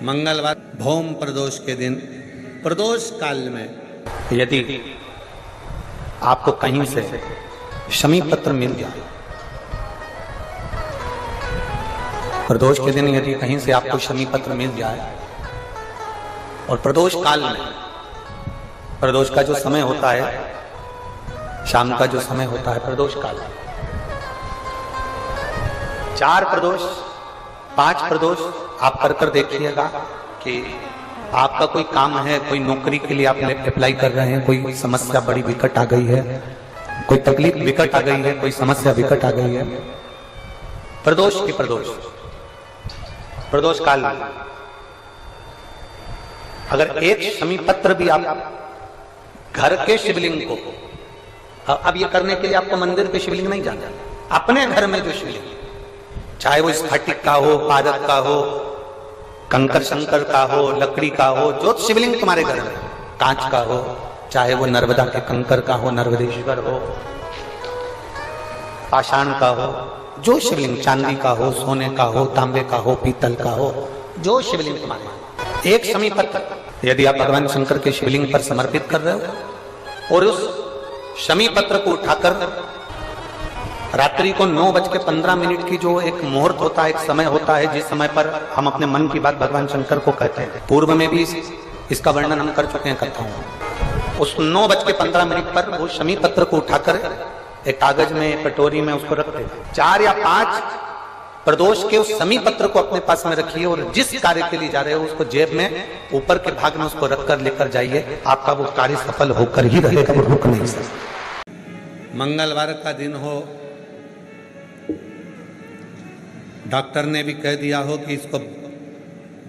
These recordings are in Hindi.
मंगलवार भौम प्रदोष के दिन प्रदोष काल में यदि आपको कहीं से शमी पत्र मिल जाए, प्रदोष के दिन यदि कहीं से आपको शमी पत्र मिल जाए और प्रदोष काल में, प्रदोष का जो समय होता है, शाम का जो समय होता है प्रदोष काल, 4 प्रदोष 5 प्रदोष आप कर देखिएगा कि आपका कोई काम है, कोई नौकरी के लिए आप अप्लाई कर रहे हैं, कोई समस्या बड़ी विकट आ गई है, कोई तकलीफ विकट आ गई है, कोई समस्या विकट आ गई है, प्रदोष की प्रदोष काल में अगर एक शमी पत्र भी आप घर के शिवलिंग को, अब ये करने के लिए आपको मंदिर पे शिवलिंग नहीं जाना, अपने घर में जो शिवलिंग, चाहे वो स्फटिक का हो, पादप का हो, कंकर शंकर का हो, लकड़ी का हो, जो शिवलिंग तुम्हारे घर में, कांच का हो, चाहे वो नर्मदा के कंकर का हो, नर्मदेश्वर हो, पाषाण का हो, जो शिवलिंग, चांदी का हो, सोने का हो, तांबे का हो, पीतल का हो, जो शिवलिंग तुम्हारे, एक शमी पत्र यदि आप भगवान शंकर के शिवलिंग पर समर्पित कर रहे हो और उस शमी पत्र को उठाकर रात्रि को 9:15 की जो एक मुहूर्त होता है, एक समय होता है, जिस समय पर हम अपने मन की बात भगवान शंकर को कहते हैं, पूर्व में भी इसका वर्णन हम कर चुके हैं कथाओं, उस 9:15 पर वो शमी पत्र को उठाकर एक कागज में, कटोरी में उसको रख देते। 4 या 5 प्रदोष के उस शमी पत्र को अपने पास में रखिए और जिस कार्य के लिए जा रहे हो उसको जेब में ऊपर के भाग में उसको रखकर लेकर जाइए, आपका वो कार्य सफल होकर ही रहेगा, वो रुक नहीं सकता। मंगलवार का दिन हो, डॉक्टर ने भी कह दिया हो कि इसको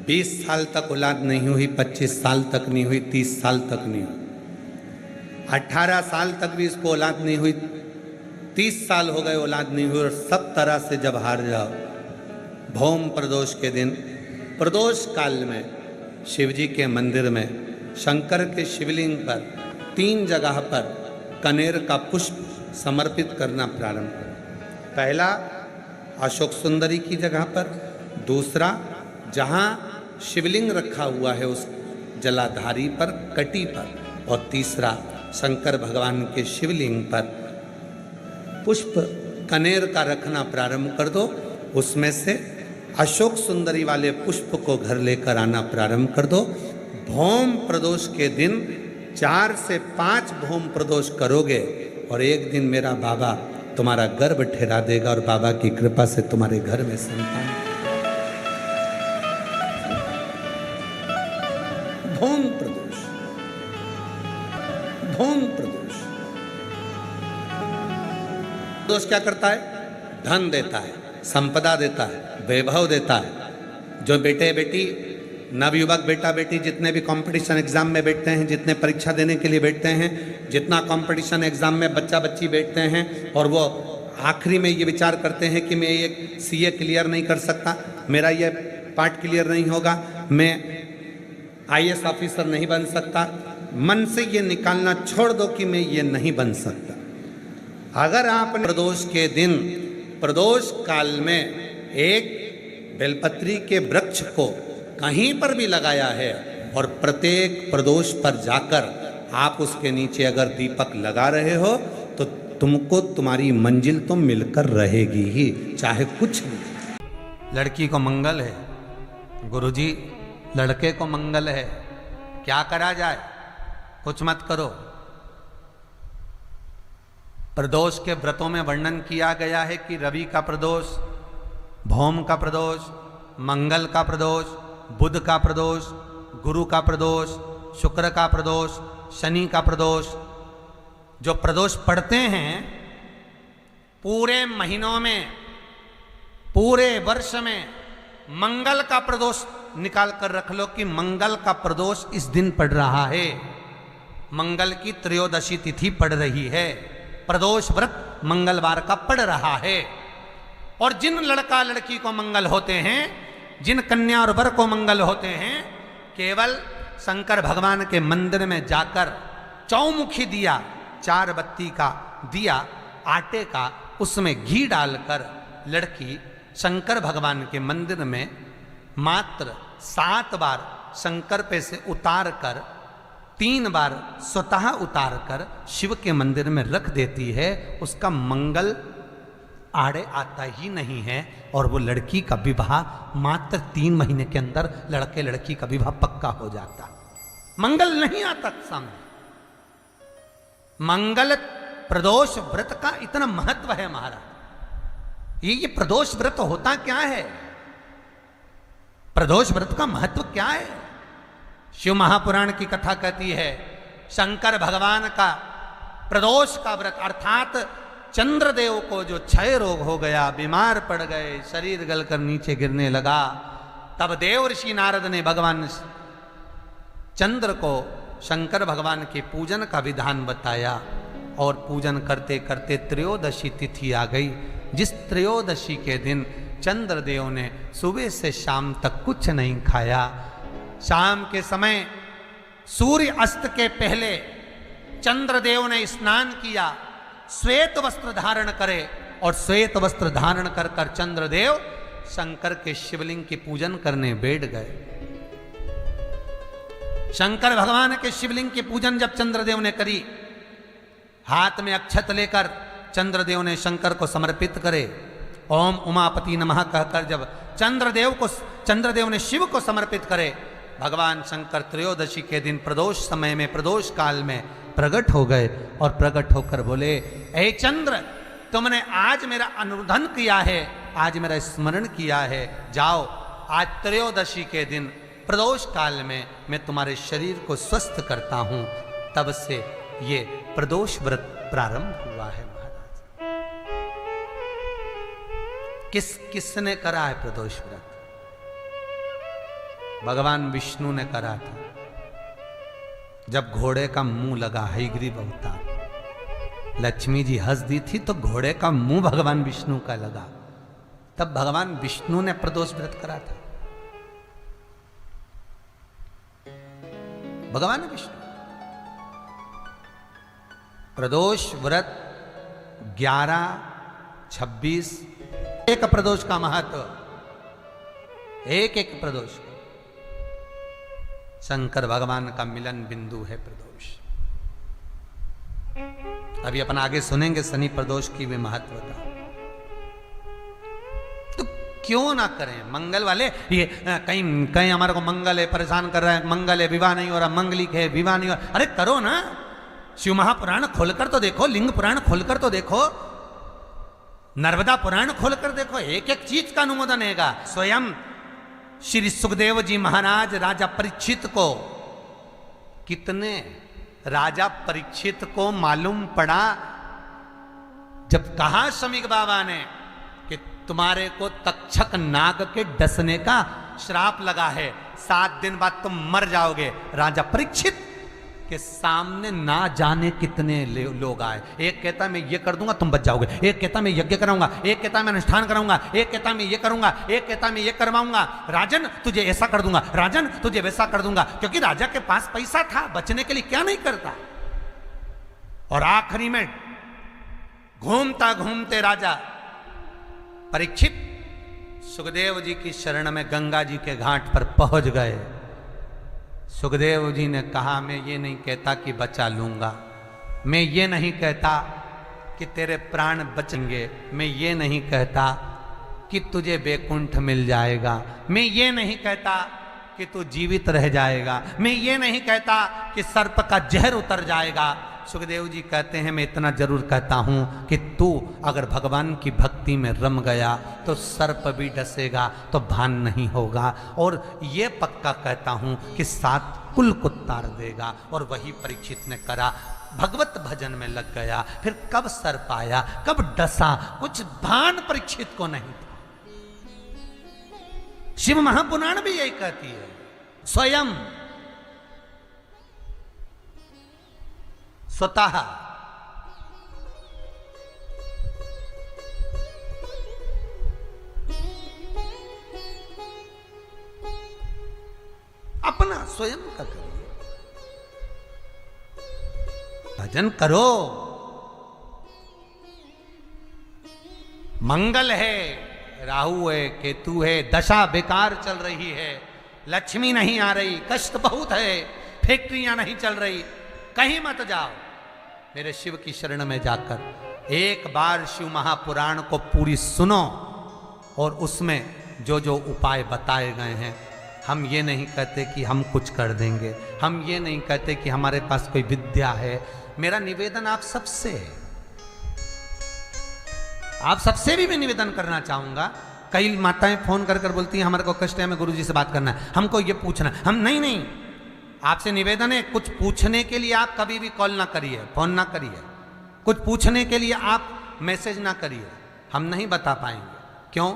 20 साल तक औलाद नहीं हुई, 25 साल तक नहीं हुई, 30 साल तक नहीं हुई, 18 साल तक भी इसको औलाद नहीं हुई, 30 साल हो गए औलाद नहीं हुई, और सब तरह से जब हार जाओ, भौम प्रदोष के दिन प्रदोष काल में शिवजी के मंदिर में शंकर के शिवलिंग पर 3 जगह पर कनेर का पुष्प समर्पित करना प्रारंभ करें। पहला अशोक सुंदरी की जगह पर, दूसरा जहाँ शिवलिंग रखा हुआ है उस जलाधारी पर, कटी पर, और तीसरा शंकर भगवान के शिवलिंग पर पुष्प कनेर का रखना प्रारंभ कर दो। उसमें से अशोक सुंदरी वाले पुष्प को घर लेकर आना प्रारंभ कर दो। भौम प्रदोष के दिन 4 से 5 भौम प्रदोष करोगे और एक दिन मेरा बाबा तुम्हारा गर्भ ठहरा देगा और बाबा की कृपा से तुम्हारे घर में संतान। भौम प्रदोष, भौम प्रदोष। प्रदोष क्या करता है? धन देता है, संपदा देता है, वैभव देता है। जो बेटे बेटी, नवयुवक बेटा बेटी जितने भी कंपटीशन एग्जाम में बैठते हैं, जितने परीक्षा देने के लिए बैठते हैं, जितना कंपटीशन एग्जाम में बच्चा बच्ची बैठते हैं और वो आखिरी में ये विचार करते हैं कि मैं ये सीए क्लियर नहीं कर सकता, मेरा ये पार्ट क्लियर नहीं होगा, मैं आईएएस ऑफिसर नहीं बन सकता, मन से ये निकालना छोड़ दो कि मैं ये नहीं बन सकता। अगर आपने प्रदोष के दिन प्रदोष काल में एक बेलपत्री के वृक्ष को कहीं पर भी लगाया है और प्रत्येक प्रदोष पर जाकर आप उसके नीचे अगर दीपक लगा रहे हो तो तुमको तुम्हारी मंजिल तो मिलकर रहेगी ही, चाहे कुछ भी। लड़की को मंगल है, गुरुजी लड़के को मंगल है, क्या करा जाए? कुछ मत करो। प्रदोष के व्रतों में वर्णन किया गया है कि रवि का प्रदोष, भौम का प्रदोष, मंगल का प्रदोष, बुध का प्रदोष, गुरु का प्रदोष, शुक्र का प्रदोष, शनि का प्रदोष। जो प्रदोष पढ़ते हैं पूरे महीनों में, पूरे वर्ष में, मंगल का प्रदोष निकाल कर रख लो कि मंगल का प्रदोष इस दिन पड़ रहा है, मंगल की त्रयोदशी तिथि पड़ रही है, प्रदोष व्रत मंगलवार का पड़ रहा है। और जिन लड़का लड़की को मंगल होते हैं, जिन कन्या और वर को मंगल होते हैं, केवल शंकर भगवान के मंदिर में जाकर चौमुखी दिया, 4 बत्ती का दिया आटे का, उसमें घी डालकर लड़की शंकर भगवान के मंदिर में मात्र 7 बार शंकर पे से उतार कर 3 बार स्वतः उतार कर शिव के मंदिर में रख देती है, उसका मंगल आड़े आता ही नहीं है और वो लड़की का विवाह मात्र 3 महीने के अंदर लड़के लड़की का विवाह पक्का हो जाता। मंगल नहीं आता सामने। मंगल प्रदोष व्रत का इतना महत्व है महाराज। ये प्रदोष व्रत होता क्या है? प्रदोष व्रत का महत्व क्या है? शिव महापुराण की कथा कहती है शंकर भगवान का प्रदोष का व्रत, अर्थात चंद्रदेव को जो क्षय रोग हो गया, बीमार पड़ गए, शरीर गलकर नीचे गिरने लगा, तब देव ऋषि नारद ने भगवान चंद्र को शंकर भगवान के पूजन का विधान बताया और पूजन करते करते त्रयोदशी तिथि आ गई। जिस त्रयोदशी के दिन चंद्रदेव ने सुबह से शाम तक कुछ नहीं खाया। शाम के समय सूर्य अस्त के पहले चंद्रदेव ने स्नान किया, श्वेत वस्त्र धारण करे और श्वेत वस्त्र धारण कर कर चंद्रदेव शंकर के शिवलिंग की पूजन करने बैठ गए। शंकर भगवान के शिवलिंग की पूजन जब चंद्रदेव ने करी, हाथ में अक्षत लेकर चंद्रदेव ने शंकर को समर्पित करे, ओम उमापति नमः कहकर जब चंद्रदेव ने शिव को समर्पित करे, भगवान शंकर त्रयोदशी के दिन प्रदोष समय में, प्रदोष काल में प्रकट हो गए और प्रकट होकर बोले, ए चंद्र, तुमने आज मेरा अनुरोधन किया है, आज मेरा स्मरण किया है, जाओ आज त्रयोदशी के दिन प्रदोष काल में मैं तुम्हारे शरीर को स्वस्थ करता हूं। तब से ये प्रदोष व्रत प्रारंभ हुआ है महाराज। किसने करा है प्रदोष व्रत? भगवान विष्णु ने करा था। जब घोड़े का मुंह लगा, हयग्रीव अवतार, लक्ष्मी जी हंस दी थी तो घोड़े का मुंह भगवान विष्णु का लगा, तब भगवान विष्णु ने प्रदोष व्रत करा था। भगवान विष्णु प्रदोष व्रत 11, 26 एक प्रदोष का महत्व, एक एक प्रदोष शंकर भगवान का मिलन बिंदु है प्रदोष। अभी अपन आगे सुनेंगे शनि प्रदोष की भी महत्वता। तो क्यों ना करें मंगल वाले? ये कहीं हमारे को मंगल है परेशान कर रहा है, मंगल है विवाह नहीं हो रहा, मंगलिक है विवाह नहीं हो रहा, अरे करो ना। शिव महापुराण खोलकर तो देखो, लिंग पुराण खोलकर तो देखो, नर्मदा पुराण खोलकर देखो, एक एक चीज का अनुमोदन हैगा। स्वयं श्री सुखदेव जी महाराज राजा परीक्षित को, कितने राजा परीक्षित को मालूम पड़ा जब कहा शमीक बाबा ने कि तुम्हारे को तक्षक नाग के डसने का श्राप लगा है, 7 दिन बाद तुम मर जाओगे। राजा परीक्षित के सामने ना जाने कितने लोग आए। एक कहता मैं ये कर दूंगा तुम बच जाओगे, एक कहता मैं यज्ञ कराऊंगा, एक कहता मैं अनुष्ठान कराऊंगा, एक कहता मैं ये करूंगा, एक कहता मैं ये करवाऊंगा, राजन तुझे ऐसा कर दूंगा, राजन तुझे वैसा कर दूंगा, क्योंकि राजा के पास पैसा था, बचने के लिए क्या नहीं करता। और आखिरी में घूमता घूमते राजा परीक्षित सुखदेव जी की शरण में गंगा जी के घाट पर पहुंच गए। सुखदेव जी ने कहा मैं ये नहीं कहता कि बचा लूंगा, मैं ये नहीं कहता कि तेरे प्राण बचेंगे, मैं ये नहीं कहता कि तुझे वैकुंठ मिल जाएगा, मैं ये नहीं कहता कि तू जीवित रह जाएगा, मैं ये नहीं कहता कि सर्प का जहर उतर जाएगा। सुखदेव जी कहते हैं मैं इतना जरूर कहता हूं कि तू अगर भगवान की भक्ति में रम गया तो सर्प भी डसेगा तो भान नहीं होगा, और ये पक्का कहता हूं कि 7 कुल को तार देगा। और वही परीक्षित ने करा, भगवत भजन में लग गया। फिर कब सर्प आया, कब डसा, कुछ भान परीक्षित को नहीं था। शिव महापुराण भी यही कहती है, स्वयं स्वतः अपना स्वयं का करिए, भजन करो। मंगल है, राहु है, केतु है, दशा बेकार चल रही है, लक्ष्मी नहीं आ रही, कष्ट बहुत है, फैक्ट्रियां नहीं चल रही, कहीं मत जाओ, मेरे शिव की शरण में जाकर एक बार शिव महापुराण को पूरी सुनो और उसमें जो जो उपाय बताए गए हैं, हम ये नहीं कहते कि हम कुछ कर देंगे, हम ये नहीं कहते कि हमारे पास कोई विद्या है। मेरा निवेदन आप सबसे है, आप सबसे भी मैं निवेदन करना चाहूंगा। कई माताएं फोन कर कर बोलती हैं हमारे को कष्ट है, हमें गुरुजी से बात करना है, हमको ये पूछना है, हम नहीं, आपसे निवेदन है, कुछ पूछने के लिए आप कभी भी कॉल ना करिए, फोन ना करिए, कुछ पूछने के लिए आप मैसेज ना करिए, हम नहीं बता पाएंगे। क्यों?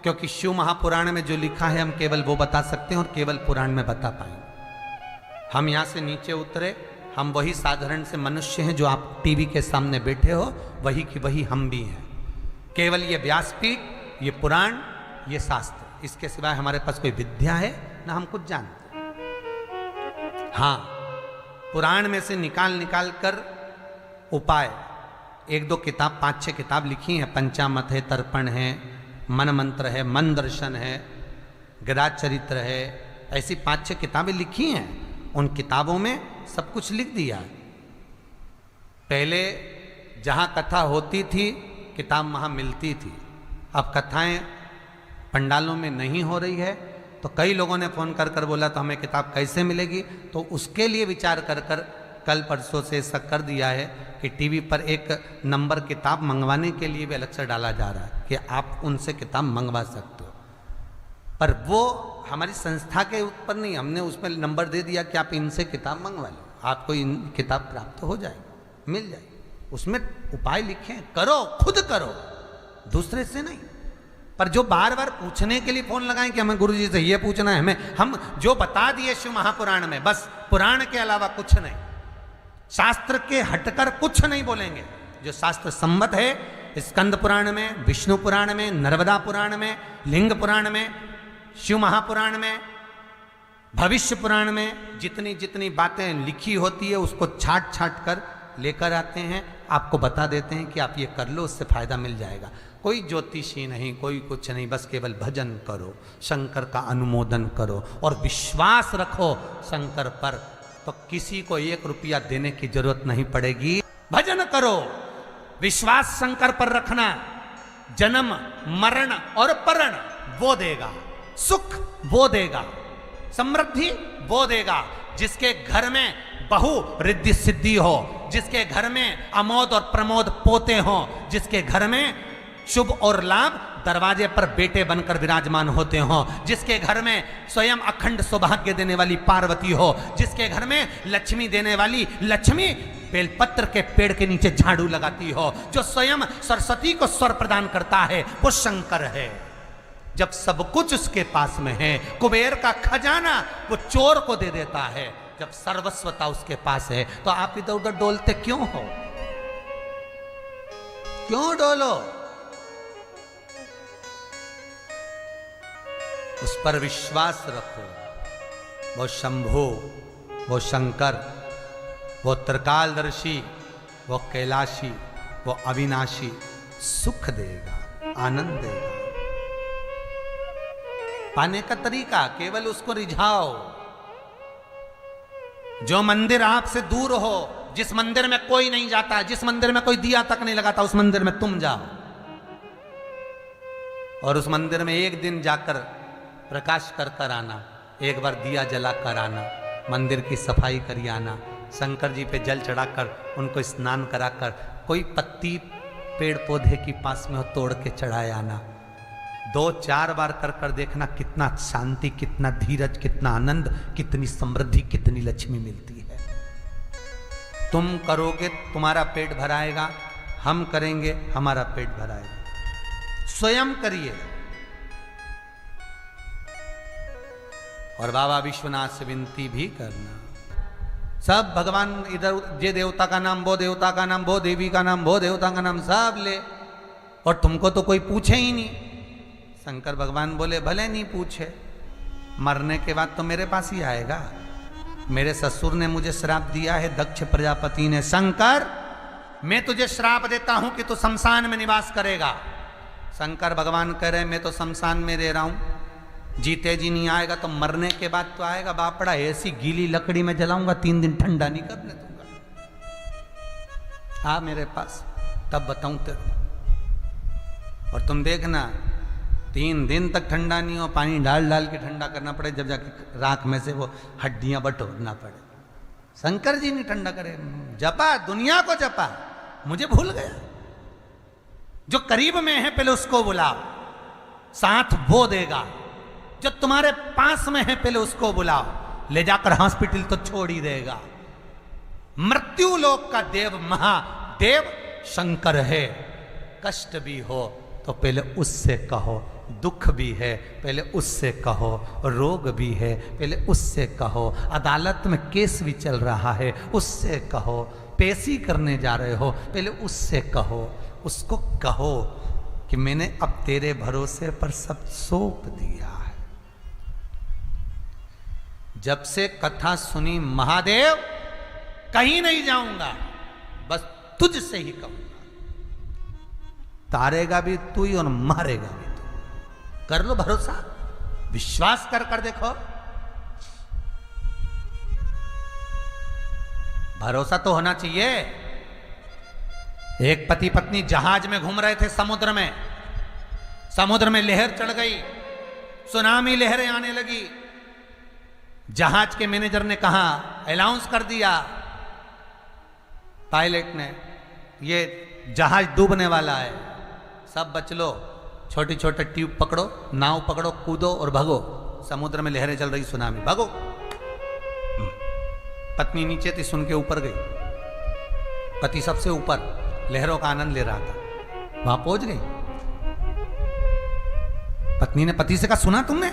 क्योंकि शिव महापुराण में जो लिखा है हम केवल वो बता सकते हैं और केवल पुराण में बता पाएंगे। हम यहाँ से नीचे उतरे, हम वही साधारण से मनुष्य हैं जो आप टीवी के सामने बैठे हो, वही की वही हम भी हैं। केवल ये व्यासपीठ, ये पुराण, ये शास्त्र, इसके सिवाय हमारे पास कोई विद्या है ना हम कुछ जानते। हाँ, पुराण में से निकाल कर उपाय, एक दो किताब, 5-6 किताब लिखी हैं, पंचामत है, तर्पण है, मन मंत्र है, मन दर्शन है, गदा चरित्र है, ऐसी 5-6 किताबें लिखी हैं। उन किताबों में सब कुछ लिख दिया। पहले जहाँ कथा होती थी किताब वहाँ मिलती थी, अब कथाएं पंडालों में नहीं हो रही है, तो कई लोगों ने फ़ोन कर कर बोला तो हमें किताब कैसे मिलेगी, तो उसके लिए विचार कर कर कल परसों से ऐसा कर दिया है कि टीवी पर एक नंबर किताब मंगवाने के लिए भी अलग से डाला जा रहा है कि आप उनसे किताब मंगवा सकते हो। पर वो हमारी संस्था के ऊपर नहीं, हमने उसमें नंबर दे दिया कि आप इनसे किताब मंगवा लो, आपको इन किताब प्राप्त हो जाएगी, मिल जाएगी। उसमें उपाय लिखे, करो, खुद करो, दूसरे से नहीं। पर जो बार बार पूछने के लिए फोन लगाएं कि हमें गुरुजी से ये पूछना है, हमें हम जो बता दिए शिव महापुराण में, बस पुराण के अलावा कुछ नहीं, शास्त्र के हटकर कुछ नहीं बोलेंगे। जो शास्त्र सम्मत है, स्कंद पुराण में, विष्णु पुराण में, नर्मदा पुराण में, लिंग पुराण में, शिव महापुराण में, भविष्य पुराण में जितनी जितनी बातें लिखी होती है उसको छाट छाट कर लेकर आते हैं, आपको बता देते हैं कि आप ये कर लो, उससे फायदा मिल जाएगा। कोई ज्योतिषी नहीं, कोई कुछ नहीं, बस केवल भजन करो, शंकर का अनुमोदन करो और विश्वास रखो शंकर पर, तो किसी को 1 रुपया देने की जरूरत नहीं पड़ेगी। भजन करो, विश्वास शंकर पर रखना, जन्म मरण और परण वो देगा, सुख वो देगा, समृद्धि वो देगा। जिसके घर में बहु रिद्धि सिद्धि हो, जिसके घर में अमोद और प्रमोद पोते हो, जिसके घर में शुभ और लाभ दरवाजे पर बेटे बनकर विराजमान होते हो, जिसके घर में स्वयं अखंड सौभाग्य देने वाली पार्वती हो, जिसके घर में लक्ष्मी देने वाली लक्ष्मी बेलपत्र के पेड़ के नीचे झाड़ू लगाती हो, जो स्वयं सरस्वती को स्वर प्रदान करता है, वो शंकर है। जब सब कुछ उसके पास में है, कुबेर का खजाना वो चोर को दे देता है, जब सर्वस्वता उसके पास है, तो आप इधर उधर डोलते क्यों हो? क्यों डोलो? उस पर विश्वास रखो। वो शंभु, वो शंकर, वो त्रिकालदर्शी, वो कैलाशी, वो अविनाशी सुख देगा, आनंद देगा। पाने का तरीका केवल उसको रिझाओ। जो मंदिर आपसे दूर हो, जिस मंदिर में कोई नहीं जाता, जिस मंदिर में कोई दिया तक नहीं लगाता, उस मंदिर में तुम जाओ और उस मंदिर में एक दिन जाकर प्रकाश कर कर आना, एक बार दिया जला कर आना, मंदिर की सफाई करी आना, शंकर जी पे जल चढ़ाकर उनको स्नान कराकर, कोई पत्ती पेड़ पौधे की पास में हो तोड़ के चढ़ाए आना। 2-4 बार कर कर देखना कितना शांति, कितना धीरज, कितना आनंद, कितनी समृद्धि, कितनी लक्ष्मी मिलती है। तुम करोगे तुम्हारा पेट भराएगा, हम करेंगे हमारा पेट भराएगा। स्वयं करिए। और बाबा विश्वनाथ से विनती भी करना, सब भगवान इधर, ये देवता का नाम, वो देवता का नाम, वो देवी का नाम, वो देवता का नाम, सब ले, और तुमको तो कोई पूछे ही नहीं। शंकर भगवान बोले भले नहीं पूछे, मरने के बाद तो मेरे पास ही आएगा। मेरे ससुर ने मुझे श्राप दिया है, दक्ष प्रजापति ने, शंकर मैं तुझे श्राप देता हूं कि तू शमशान में निवास करेगा। शंकर भगवान कह रहे मैं तो शमशान में रह रहा हूं, जीते जी नहीं आएगा तो मरने के बाद तो आएगा। बापड़ा ऐसी गीली लकड़ी में जलाऊंगा 3 दिन ठंडा नहीं करने दूंगा। आ मेरे पास तब बताऊं तेरे को। और तुम देखना 3 दिन तक ठंडा नहीं हो, पानी डाल डाल के ठंडा करना पड़े, जब जाके राख में से वो हड्डियां बटोरना पड़े। शंकर जी नहीं ठंडा करे। जपा, दुनिया को जपा, मुझे भूल गया। जो करीब में है पहले उसको बुलाओ, साथ वो देगा। जो तुम्हारे पास में है पहले उसको बुलाओ, ले जाकर हॉस्पिटल तो छोड़ ही देगा। मृत्यु लोक का देव महादेव शंकर है। कष्ट भी हो तो पहले उससे कहो, दुख भी है पहले उससे कहो, रोग भी है पहले उससे कहो, अदालत में केस भी चल रहा है उससे कहो, पेशी करने जा रहे हो पहले उससे कहो। उसको कहो कि मैंने अब तेरे भरोसे पर सब सौंप दिया है। जब से कथा सुनी महादेव कहीं नहीं जाऊंगा, बस तुझसे ही कहूंगा। तारेगा भी तू ही और मारेगा भी तू। कर लो भरोसा, विश्वास कर कर देखो। भरोसा तो होना चाहिए। एक पति पत्नी जहाज में घूम रहे थे समुद्र में। समुद्र में लहर चढ़ गई, सुनामी लहरें आने लगी। जहाज के मैनेजर ने कहा, अनाउंस कर दिया पायलट ने, ये जहाज डूबने वाला है, सब बच लो, छोटी छोटे ट्यूब पकड़ो, नाव पकड़ो, कूदो और भागो, समुद्र में लहरें चल रही, सुनामी, भागो। पत्नी नीचे थी, सुन के ऊपर गई। पति सबसे ऊपर लहरों का आनंद ले रहा था, वहां पहुंच गई। पत्नी ने पति से कहा, सुना तुमने?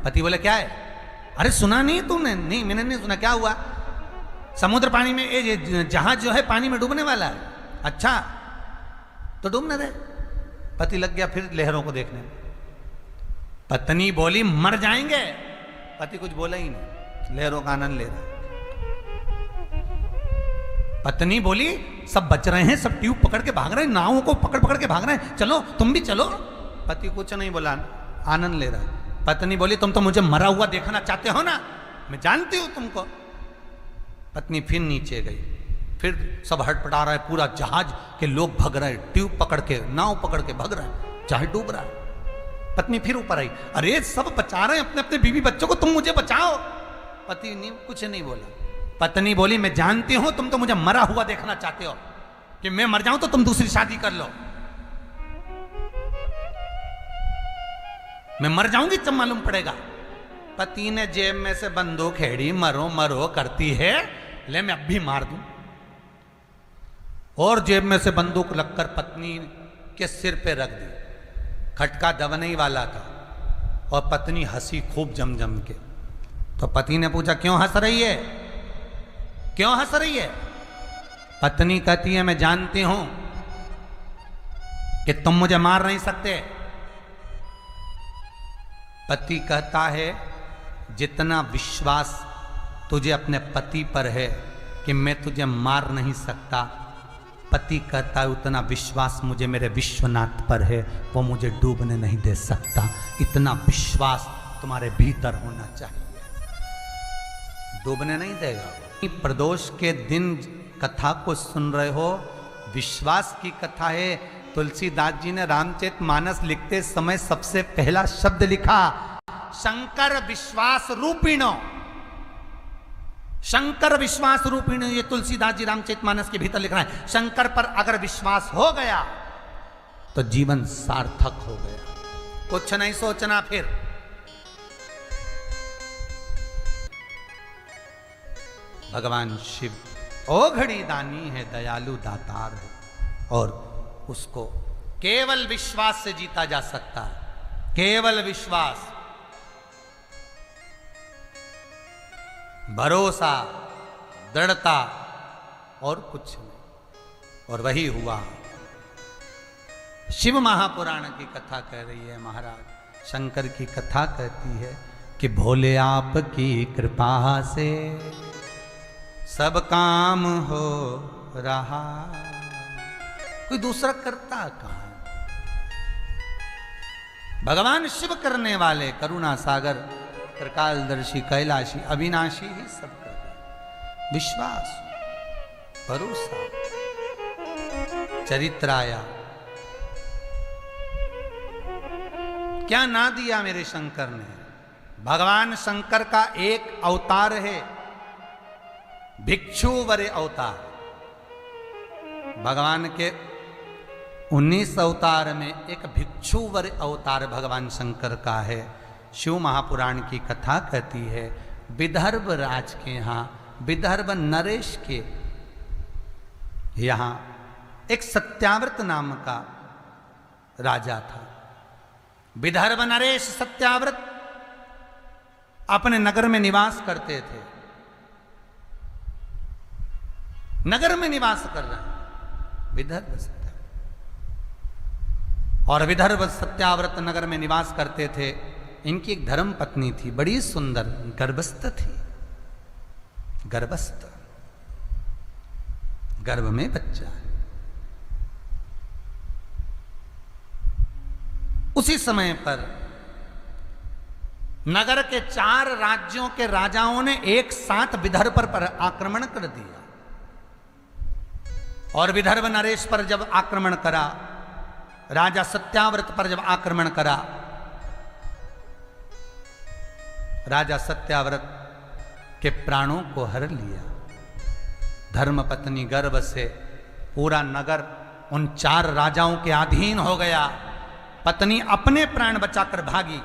पति बोले, क्या है? अरे सुना नहीं तुमने? नहीं, मैंने नहीं सुना। क्या हुआ? समुद्र पानी में, ये जहाज जो है पानी में डूबने वाला है। अच्छा, तो डूबने दे। पति लग गया फिर लहरों को देखने। पत्नी बोली, मर जाएंगे। पति कुछ बोला ही नहीं, लहरों का आनंद ले रहा। पत्नी बोली, सब बच रहे हैं, सब ट्यूब पकड़ के भाग रहे हैं, नावों को पकड़ पकड़ के भाग रहे हैं, चलो तुम भी चलो। पति कुछ नहीं बोला, आनंद ले रहा। पत्नी बोली, तुम तो मुझे मरा हुआ देखना चाहते हो ना, मैं जानती हूं तुमको। पत्नी फिर नीचे गई, फिर सब हटपटा रहा है, पूरा जहाज के लोग भाग रहे हैं, ट्यूब पकड़ के, नाव पकड़ के भाग रहे हैं, जहाज डूब रहा है। पत्नी फिर ऊपर आई, अरे सब बचा रहे हैं अपने अपने बीवी बच्चों को, तुम मुझे बचाओ। पति ने कुछ नहीं बोला। पत्नी बोली, मैं जानती हूं तुम तो मुझे मरा हुआ देखना चाहते हो, कि मैं मर जाऊं तो तुम दूसरी शादी कर लो। मैं मर जाऊंगी तब मालूम पड़ेगा। पति ने जेब में से बंदूक हेड़ी, मरो मरो करती है, ले मैं अब भी मार दूं। और जेब में से बंदूक लगकर पत्नी के सिर पे रख दी। खटका दबने ही वाला था और पत्नी हंसी खूब जम जम के। तो पति ने पूछा, क्यों हंस रही है, क्यों हंस रही है? पत्नी कहती है, मैं जानती हूं कि तुम मुझे मार नहीं सकते। पति कहता है, जितना विश्वास तुझे अपने पति पर है कि मैं तुझे मार नहीं सकता, पति कहता है उतना विश्वास मुझे मेरे विश्वनाथ पर है, वो मुझे डूबने नहीं दे सकता। इतना विश्वास तुम्हारे भीतर होना चाहिए, डूबने नहीं देगा। प्रदोष के दिन कथा को सुन रहे हो, विश्वास की कथा है। तुलसीदास जी ने रामचरितमानस लिखते समय सबसे पहला शब्द लिखा, शंकर विश्वास रूपिणो। शंकर विश्वास रूपिणो, ये तुलसीदास जी रामचरितमानस के भीतर लिख रहे हैं। शंकर पर अगर विश्वास हो गया तो जीवन सार्थक हो गया, कुछ नहीं सोचना फिर। भगवान शिव ओघड़ी दानी है, दयालु दातार है, और उसको केवल विश्वास से जीता जा सकता है। केवल विश्वास, भरोसा, दृढ़ता, और कुछ नहीं। और वही हुआ। शिव महापुराण की कथा कह रही है महाराज, शंकर की कथा कहती है कि भोले आपकी कृपा से सब काम हो रहा, कोई दूसरा करता कहां? भगवान शिव करने वाले करुणा सागर त्रिकालदर्शी कैलाशी अविनाशी ही सब कर रहे। विश्वास, भरोसा, चरित्राया, क्या ना दिया मेरे शंकर ने। भगवान शंकर का एक अवतार है भिक्षुवर अवतार। भगवान के 19 अवतार में एक भिक्षुवर अवतार भगवान शंकर का है। शिव महापुराण की कथा कहती है विदर्भ राज के यहाँ, विदर्भ नरेश के यहाँ एक सत्याव्रत नाम का राजा था। विदर्भ नरेश सत्याव्रत अपने नगर में निवास करते थे। नगर में निवास कर रहे हैं विदर्भ सत्याव्रत, और विदर्भ सत्याव्रत नगर में निवास करते थे। इनकी एक धर्म पत्नी थी, बड़ी सुंदर, गर्भस्थ थी। गर्भस्थ, गर्भ में बच्चा है। उसी समय पर नगर के 4 राज्यों के राजाओं ने एक साथ विदर्भ पर आक्रमण कर दिया। और विदर्भ नरेश पर जब आक्रमण करा, राजा सत्याव्रत पर जब आक्रमण करा, राजा सत्याव्रत के प्राणों को हर लिया। धर्मपत्नी गर्भ से पूरा नगर उन 4 राजाओं के अधीन हो गया। पत्नी अपने प्राण बचाकर भागी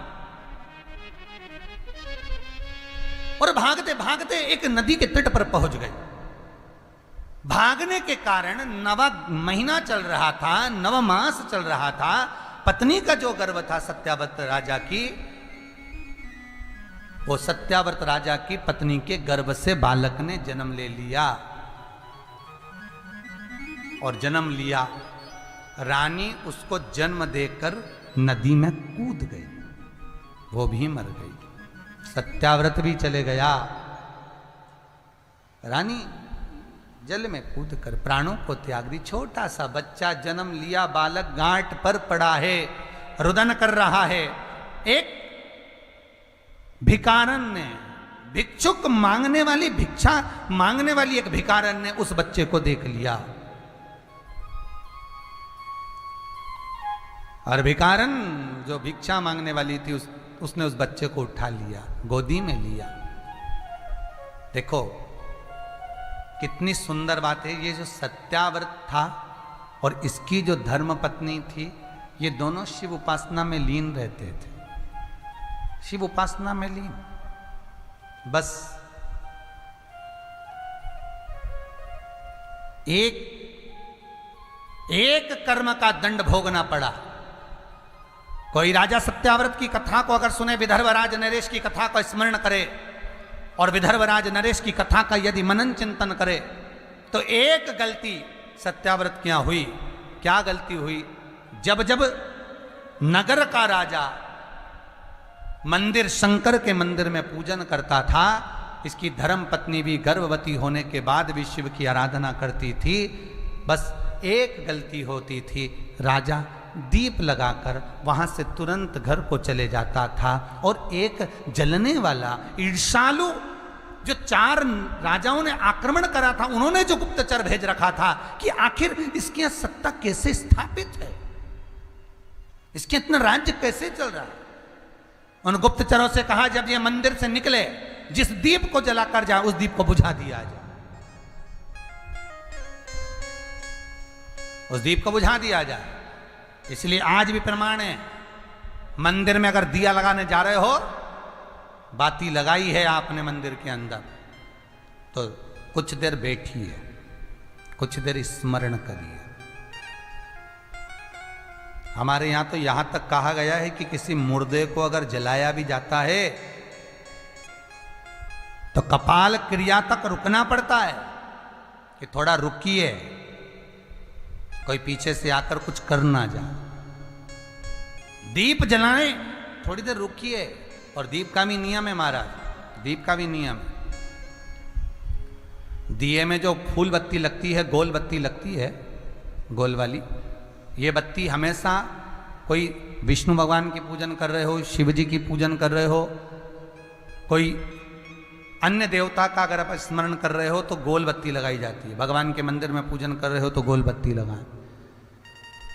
और भागते भागते एक नदी के तट पर पहुंच गई। भागने के कारण 9वां महीना चल रहा था, 9वां मास चल रहा था। पत्नी का जो गर्भ था सत्याव्रत राजा की, वो सत्याव्रत राजा की पत्नी के गर्भ से बालक ने जन्म ले लिया। और जन्म लिया, रानी उसको जन्म देकर नदी में कूद गई, वो भी मर गई। सत्याव्रत भी चले गया। रानी जल में कूद कर प्राणों को त्याग दी। छोटा सा बच्चा जन्म लिया, बालक गांठ पर पड़ा है, रुदन कर रहा है। एक भिकारन ने, भिक्षुक मांगने वाली, भिक्षा मांगने वाली एक भिकारन ने उस बच्चे को देख लिया। और भिकारन जो भिक्षा मांगने वाली थी उसने उस बच्चे को उठा लिया, गोदी में लिया। देखो कितनी सुंदर बात है। ये जो सत्याव्रत था और इसकी जो धर्म पत्नी थी, ये दोनों शिव उपासना में लीन रहते थे। शिव उपासना में लीन। बस एक कर्म का दंड भोगना पड़ा। कोई राजा सत्याव्रत की कथा को अगर सुने, विदर्भ राज नरेश की कथा को स्मरण करे और विदर्भ राज नरेश की कथा का यदि मनन चिंतन करे, तो एक गलती सत्याव्रत क्या हुई। क्या गलती हुई? जब जब नगर का राजा मंदिर, शंकर के मंदिर में पूजन करता था, इसकी धर्म पत्नी भी गर्भवती होने के बाद भी शिव की आराधना करती थी। बस एक गलती होती थी, राजा दीप लगाकर वहां से तुरंत घर को चले जाता था। और एक जलने वाला ईर्ष्यालु जो 4 राजाओं ने आक्रमण करा था, उन्होंने जो गुप्तचर भेज रखा था कि आखिर इसकी यहां सत्ता कैसे स्थापित है, इसके इतना राज्य कैसे चल रहा है। उन गुप्तचरों से कहा जब ये मंदिर से निकले, जिस दीप को जलाकर जाए उस दीप को बुझा दिया जाए, उस दीप को बुझा दिया जाए। इसलिए आज भी प्रमाण है, मंदिर में अगर दिया लगाने जा रहे हो, बाती लगाई है आपने मंदिर के अंदर, तो कुछ देर बैठिए, कुछ देर स्मरण करिए। हमारे यहां तो यहां तक कहा गया है कि किसी मुर्दे को अगर जलाया भी जाता है तो कपाल क्रिया तक रुकना पड़ता है कि थोड़ा रुकिए, कोई पीछे से आकर कुछ कर ना जाए। दीप जलाएं, थोड़ी देर रुकिए। और दीप का भी नियम है महाराज, दीप का भी नियम है। दिए में जो फूल बत्ती लगती है, गोल बत्ती लगती है, गोल वाली, ये बत्ती हमेशा कोई विष्णु भगवान की पूजन कर रहे हो, शिव जी की पूजन कर रहे हो, कोई अन्य देवता का अगर आप स्मरण कर रहे हो तो गोल बत्ती लगाई जाती है। भगवान के मंदिर में पूजन कर रहे हो तो गोल बत्ती लगाएं।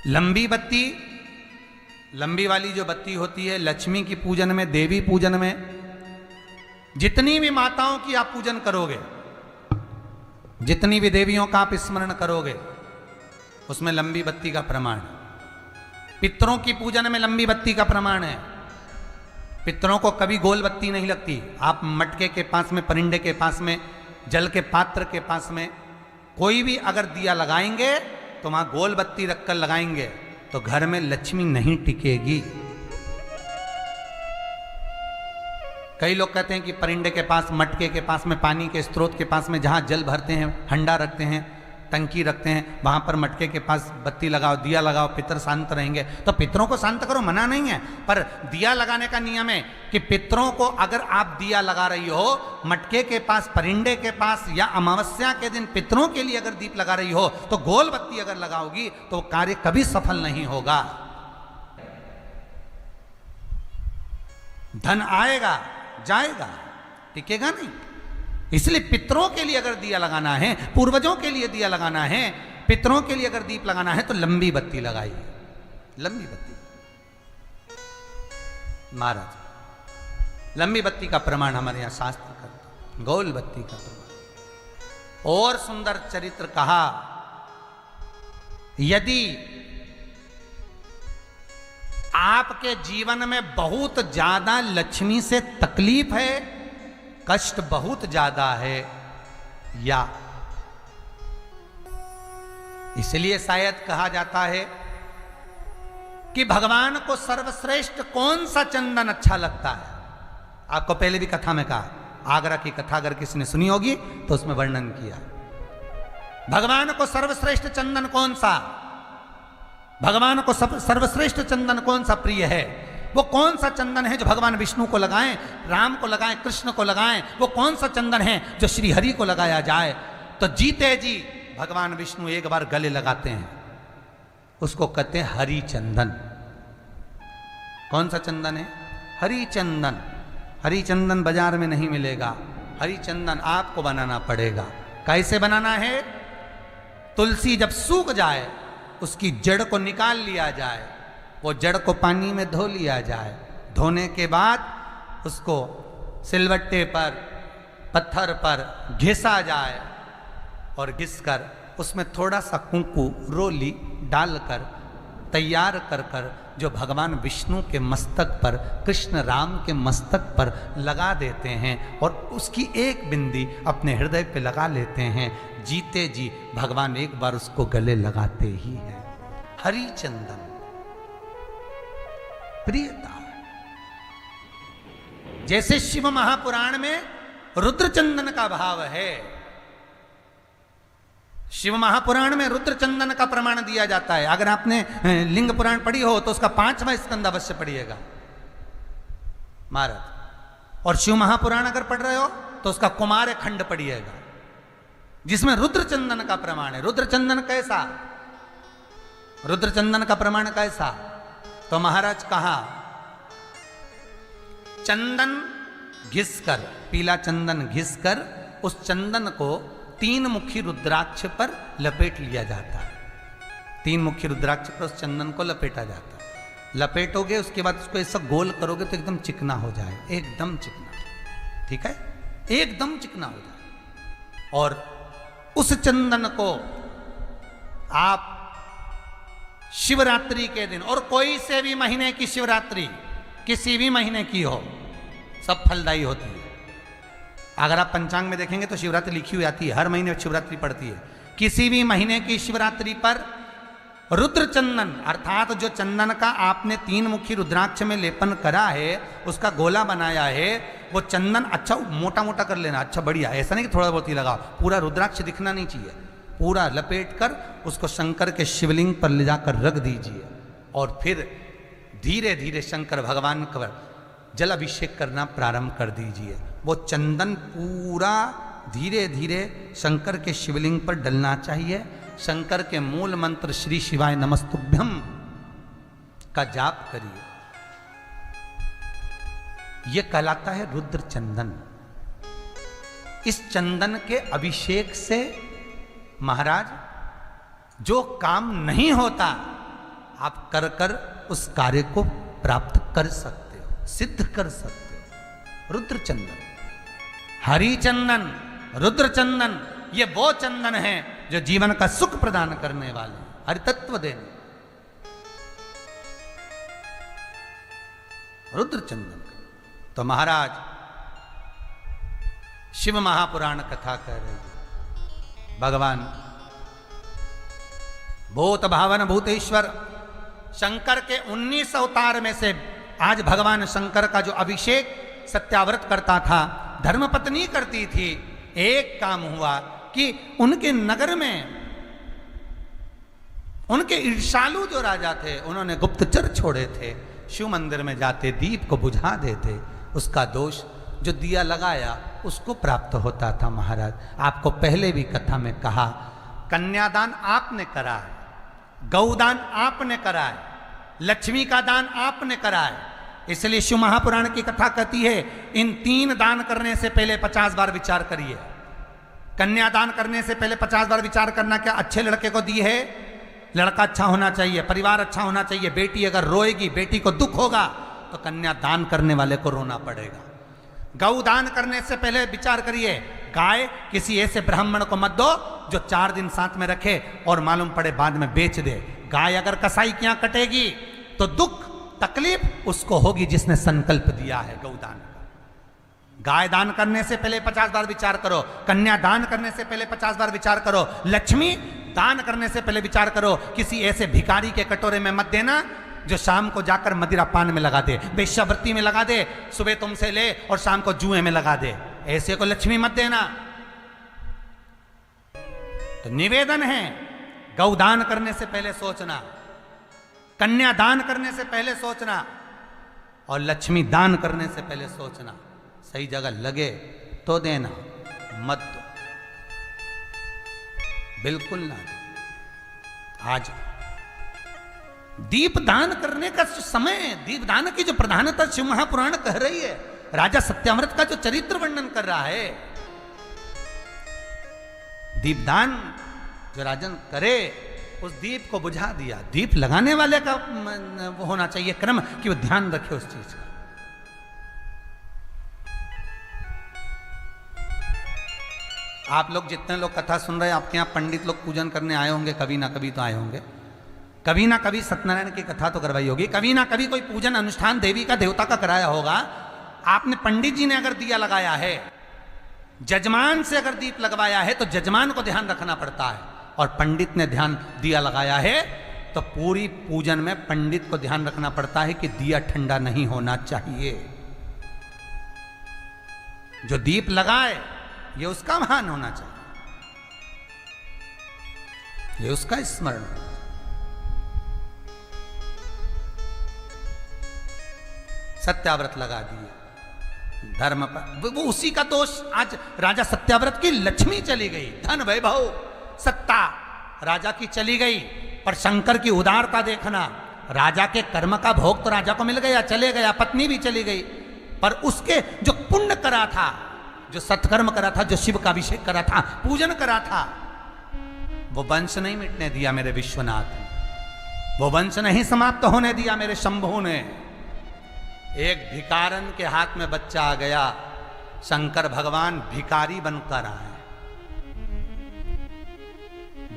लंबी बत्ती, लंबी वाली जो बत्ती होती है लक्ष्मी की पूजन में, देवी पूजन में, जितनी भी माताओं की आप पूजन करोगे, जितनी भी देवियों का आप स्मरण करोगे, उसमें लंबी बत्ती का प्रमाण है। पितरों की पूजन में लंबी बत्ती का प्रमाण है। पितरों को कभी गोल बत्ती नहीं लगती। आप मटके के पास में, परिंदे के पास में, जल के पात्र के पास में कोई भी अगर दिया लगाएंगे तो वहां गोल बत्ती रखकर लगाएंगे तो घर में लक्ष्मी नहीं टिकेगी। कई लोग कहते हैं कि परिंदे के पास, मटके के पास में, पानी के स्रोत के पास में जहां जल भरते हैं, हंडा रखते हैं, टंकी रखते हैं, वहां पर मटके के पास बत्ती लगाओ, दिया लगाओ, पितर शांत रहेंगे। तो पितरों को शांत करो, मना नहीं है, पर दिया लगाने का नियम है कि पितरों को अगर आप दिया लगा रही हो मटके के पास, परिंदे के पास, या अमावस्या के दिन पितरों के लिए अगर दीप लगा रही हो तो गोल बत्ती अगर लगाओगी तो कार्य कभी सफल नहीं होगा। धन आएगा जाएगा, टिकेगा नहीं। इसलिए पितरों के लिए अगर दिया लगाना है, पूर्वजों के लिए दिया लगाना है, पितरों के लिए अगर दीप लगाना है तो लंबी बत्ती लगाइए, लंबी बत्ती। महाराज, लंबी बत्ती का प्रमाण हमारे यहां शास्त्र करता है, गोल बत्ती का प्रमाण। और सुंदर चरित्र कहा, यदि आपके जीवन में बहुत ज्यादा लक्ष्मी से तकलीफ है, कष्ट बहुत ज्यादा है, या इसलिए शायद कहा जाता है कि भगवान को सर्वश्रेष्ठ कौन सा चंदन अच्छा लगता है। आपको पहले भी कथा में कहा, आगरा की कथा अगर किसी ने सुनी होगी तो उसमें वर्णन किया, भगवान को सर्वश्रेष्ठ चंदन कौन सा, भगवान को सर्वश्रेष्ठ चंदन कौन सा प्रिय है। वो कौन सा चंदन है जो भगवान विष्णु को लगाएं, राम को लगाएं, कृष्ण को लगाएं। वो कौन सा चंदन है जो श्री हरि को लगाया जाए। तो जीते जी भगवान विष्णु एक बार गले लगाते हैं, उसको कहते हैं हरि चंदन। कौन सा चंदन है? हरि चंदन। हरि चंदन बाजार में नहीं मिलेगा, हरि चंदन आपको बनाना पड़ेगा। कैसे बनाना है? तुलसी जब सूख जाए उसकी जड़ को निकाल लिया जाए, वो जड़ को पानी में धो लिया जाए, धोने के बाद उसको सिलवट्टे पर, पत्थर पर घिसा जाए और घिसकर उसमें थोड़ा सा कुंकू, रोली डालकर तैयार कर कर जो भगवान विष्णु के मस्तक पर, कृष्ण राम के मस्तक पर लगा देते हैं और उसकी एक बिंदी अपने हृदय पे लगा लेते हैं। जीते जी भगवान एक बार उसको गले लगाते ही हैं। हरि चंदन प्रियता। जैसे शिव महापुराण में रुद्र चंदन का भाव है, शिव महापुराण में रुद्र चंदन का प्रमाण दिया जाता है। अगर आपने लिंग पुराण पढ़ी हो तो उसका 5वां स्कंद अवश्य पढ़िएगा महाराज। और शिव महापुराण अगर पढ़ रहे हो तो उसका कुमार खंड पढ़िएगा, जिसमें रुद्र चंदन का प्रमाण है। रुद्र चंदन कैसा? रुद्र चंदन का प्रमाण कैसा? तो महाराज कहा, चंदन घिसकर, पीला चंदन घिसकर उस चंदन को 3 मुखी रुद्राक्ष पर लपेट लिया जाता है। 3 मुखी रुद्राक्ष पर उस चंदन को लपेटा जाता है। लपेटोगे उसके बाद उसको ऐसा गोल करोगे तो एकदम चिकना हो जाए, एकदम चिकना, ठीक है, एकदम चिकना हो जाए। और उस चंदन को आप शिवरात्रि के दिन, और कोई से भी महीने की शिवरात्रि, किसी भी महीने की हो, सब फलदायी होती है। अगर आप पंचांग में देखेंगे तो शिवरात्रि लिखी हुई आती है, हर महीने शिवरात्रि पड़ती है। किसी भी महीने की शिवरात्रि पर रुद्र चंदन, अर्थात जो चंदन का आपने 3 मुखी रुद्राक्ष में लेपन करा है, उसका गोला बनाया है, वो चंदन अच्छा मोटा मोटा कर लेना, अच्छा बढ़िया, ऐसा नहीं कि थोड़ा बहुत ही लगाओ, पूरा रुद्राक्ष दिखना नहीं चाहिए, पूरा लपेट कर उसको शंकर के शिवलिंग पर ले जाकर रख दीजिए और फिर धीरे धीरे शंकर भगवान का जल अभिषेक करना प्रारंभ कर दीजिए। वो चंदन पूरा धीरे धीरे शंकर के शिवलिंग पर डलना चाहिए। शंकर के मूल मंत्र श्री शिवाय नमस्तुभ्यम का जाप करिए। यह कहलाता है रुद्र चंदन। इस चंदन के अभिषेक से महाराज जो काम नहीं होता आप कर कर उस कार्य को प्राप्त कर सकते हो, सिद्ध कर सकते हो। रुद्र चंदन, हरि चंदन, रुद्र चंदन, ये वो चंदन है जो जीवन का सुख प्रदान करने वाले, हरि तत्व देने। रुद्र चंदन। तो महाराज शिव महापुराण कथा कह रहे हैं, भगवान भूत भावन भूतेश्वर शंकर के 19 अवतार में से आज भगवान शंकर का जो अभिषेक सत्याव्रत करता था, धर्मपत्नी करती थी। एक काम हुआ कि उनके नगर में उनके ईर्ष्यालु जो राजा थे, उन्होंने गुप्तचर छोड़े थे। शिव मंदिर में जाते दीप को बुझा देते, उसका दोष जो दिया लगाया उसको प्राप्त होता था। महाराज आपको पहले भी कथा में कहा, कन्यादान आपने करा है, गौदान आपने करा है, लक्ष्मी का दान आपने करा है। इसलिए शिव महापुराण की कथा कहती है इन 3 दान करने से पहले 50 बार विचार करिए। कन्यादान करने से पहले 50 बार विचार करना, क्या अच्छे लड़के को दी है, लड़का अच्छा होना चाहिए, परिवार अच्छा होना चाहिए। बेटी अगर रोएगी, बेटी को दुख होगा तो कन्यादान करने वाले को रोना पड़ेगा। गौदान करने से पहले विचार करिए, गाय किसी ऐसे ब्राह्मण को मत दो जो 4 दिन साथ में रखे और मालूम पड़े बाद में बेच दे। गाय अगर कसाई की यहाँ कटेगी तो दुख तकलीफ उसको होगी जिसने संकल्प दिया है गौदान का। गाय दान करने से पहले 50 बार विचार करो, कन्या दान करने से पहले 50 बार विचार करो, लक्ष्मी दान करने से पहले विचार करो। किसी ऐसे भिखारी के कटोरे में मत देना जो शाम को जाकर मदिरा पान में लगा दे, वेश्यावृत्ति में लगा दे, सुबह तुमसे ले और शाम को जुए में लगा दे। ऐसे को लक्ष्मी मत देना। तो निवेदन है, गौदान करने से पहले सोचना, कन्या दान करने से पहले सोचना और लक्ष्मी दान करने से पहले सोचना। सही जगह लगे तो देना, मत दो, बिल्कुल ना दो। आज दीप दान करने का समय, दीप दान की जो प्रधानता शिव महापुराण कह रही है, राजा सत्याव्रत का जो चरित्र वर्णन कर रहा है, दीपदान जो राजन करे उस दीप को बुझा दिया। दीप लगाने वाले का वो होना चाहिए क्रम कि वो ध्यान रखे उस चीज का। आप लोग जितने लोग कथा सुन रहे हैं, आपके यहाँ पंडित लोग पूजन करने आए होंगे, कभी ना कभी तो आए होंगे, कभी ना कभी सत्यनारायण की कथा तो करवाई होगी, कभी ना कभी कोई पूजन अनुष्ठान देवी का देवता का कराया होगा। आपने पंडित जी ने अगर दिया लगाया है, जजमान से अगर दीप लगवाया है तो जजमान को ध्यान रखना पड़ता है, और पंडित ने ध्यान दिया लगाया है तो पूरी पूजन में पंडित को ध्यान रखना पड़ता है कि दिया ठंडा नहीं होना चाहिए। जो दीप लगाए ये उसका मान होना चाहिए, ये उसका स्मरण। सत्याव्रत लगा दिए धर्म पर, वो उसी का दोष। आज राजा सत्याव्रत की लक्ष्मी चली गई, धन वैभव सत्ता राजा की चली गई, पर शंकर की उदारता देखना। राजा के कर्म का भोग तो राजा को मिल गया, चले गया, पत्नी भी चली गई, पर उसके जो पुण्य करा था, जो सत्कर्म करा था, जो शिव का अभिषेक करा था, पूजन करा था, वो वंश नहीं मिटने दिया मेरे विश्वनाथ ने, वो वंश नहीं समाप्त होने दिया मेरे शंभू ने। एक भिकारन के हाथ में बच्चा आ गया, शंकर भगवान भिकारी बनकर आए।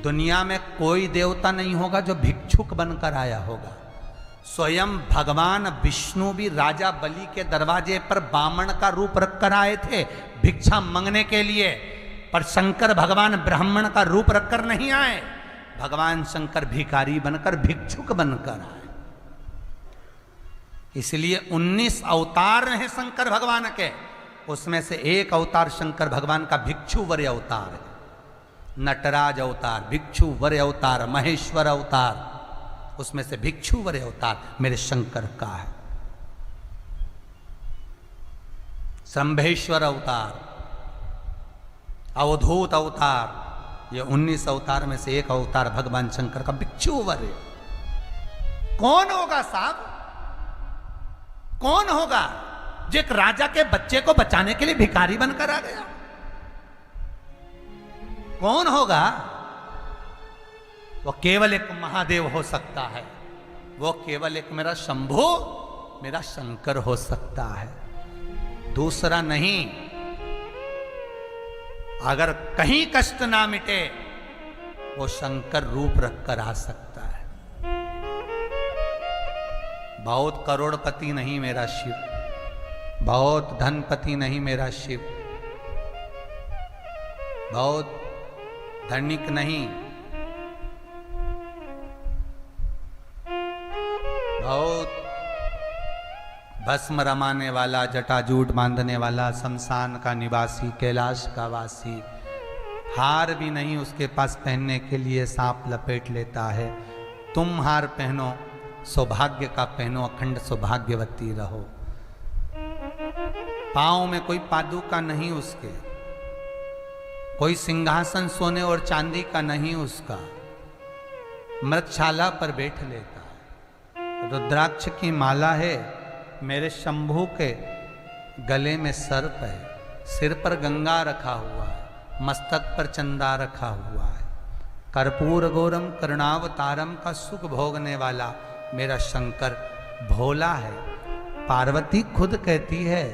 दुनिया में कोई देवता नहीं होगा जो भिक्षुक बनकर आया होगा। स्वयं भगवान विष्णु भी राजा बलि के दरवाजे पर बामण का रूप रखकर आए थे भिक्षा मांगने के लिए, पर शंकर भगवान ब्राह्मण का रूप रखकर नहीं आए। भगवान शंकर भिखारी बनकर, भिक्षुक बनकर आए। इसलिए 19 अवतार हैं शंकर भगवान के, उसमें से एक अवतार शंकर भगवान का भिक्षु वर्य अवतार है। नटराज अवतार, भिक्षु वर्य अवतार, महेश्वर अवतार, उसमें से भिक्षु वर्य अवतार मेरे शंकर का है। संभेश्वर अवतार, अवधूत अवतार, ये 19 अवतार में से एक अवतार भगवान शंकर का भिक्षु वर्य। कौन होगा साहब? कौन होगा जो एक राजा के बच्चे को बचाने के लिए भिखारी बनकर आ गया? कौन होगा? वो केवल एक महादेव हो सकता है, वो केवल एक मेरा शंभु, मेरा शंकर हो सकता है, दूसरा नहीं। अगर कहीं कष्ट ना मिटे, वो शंकर रूप रखकर आ सकता है। बहुत करोड़पति नहीं मेरा शिव, बहुत धनपति नहीं मेरा शिव, बहुत धनिक नहीं, बहुत भस्म रमाने वाला, जटाजूट बांधने वाला, शमशान का निवासी, कैलाश का वासी, हार भी नहीं उसके पास पहनने के लिए, सांप लपेट लेता है। तुम हार पहनो, सौभाग्य का पहनो, अखंड सौभाग्यवती रहो। पांव में कोई पादुका नहीं उसके, कोई सिंहासन सोने और चांदी का नहीं उसका, मृतशाला पर बैठ लेता है। रुद्राक्ष की माला है मेरे शंभू के गले में, सर्प है, सिर पर गंगा रखा हुआ है, मस्तक पर चंदा रखा हुआ है। कर्पूर गौरम करुणावतारम का सुख भोगने वाला मेरा शंकर भोला है। पार्वती खुद कहती है,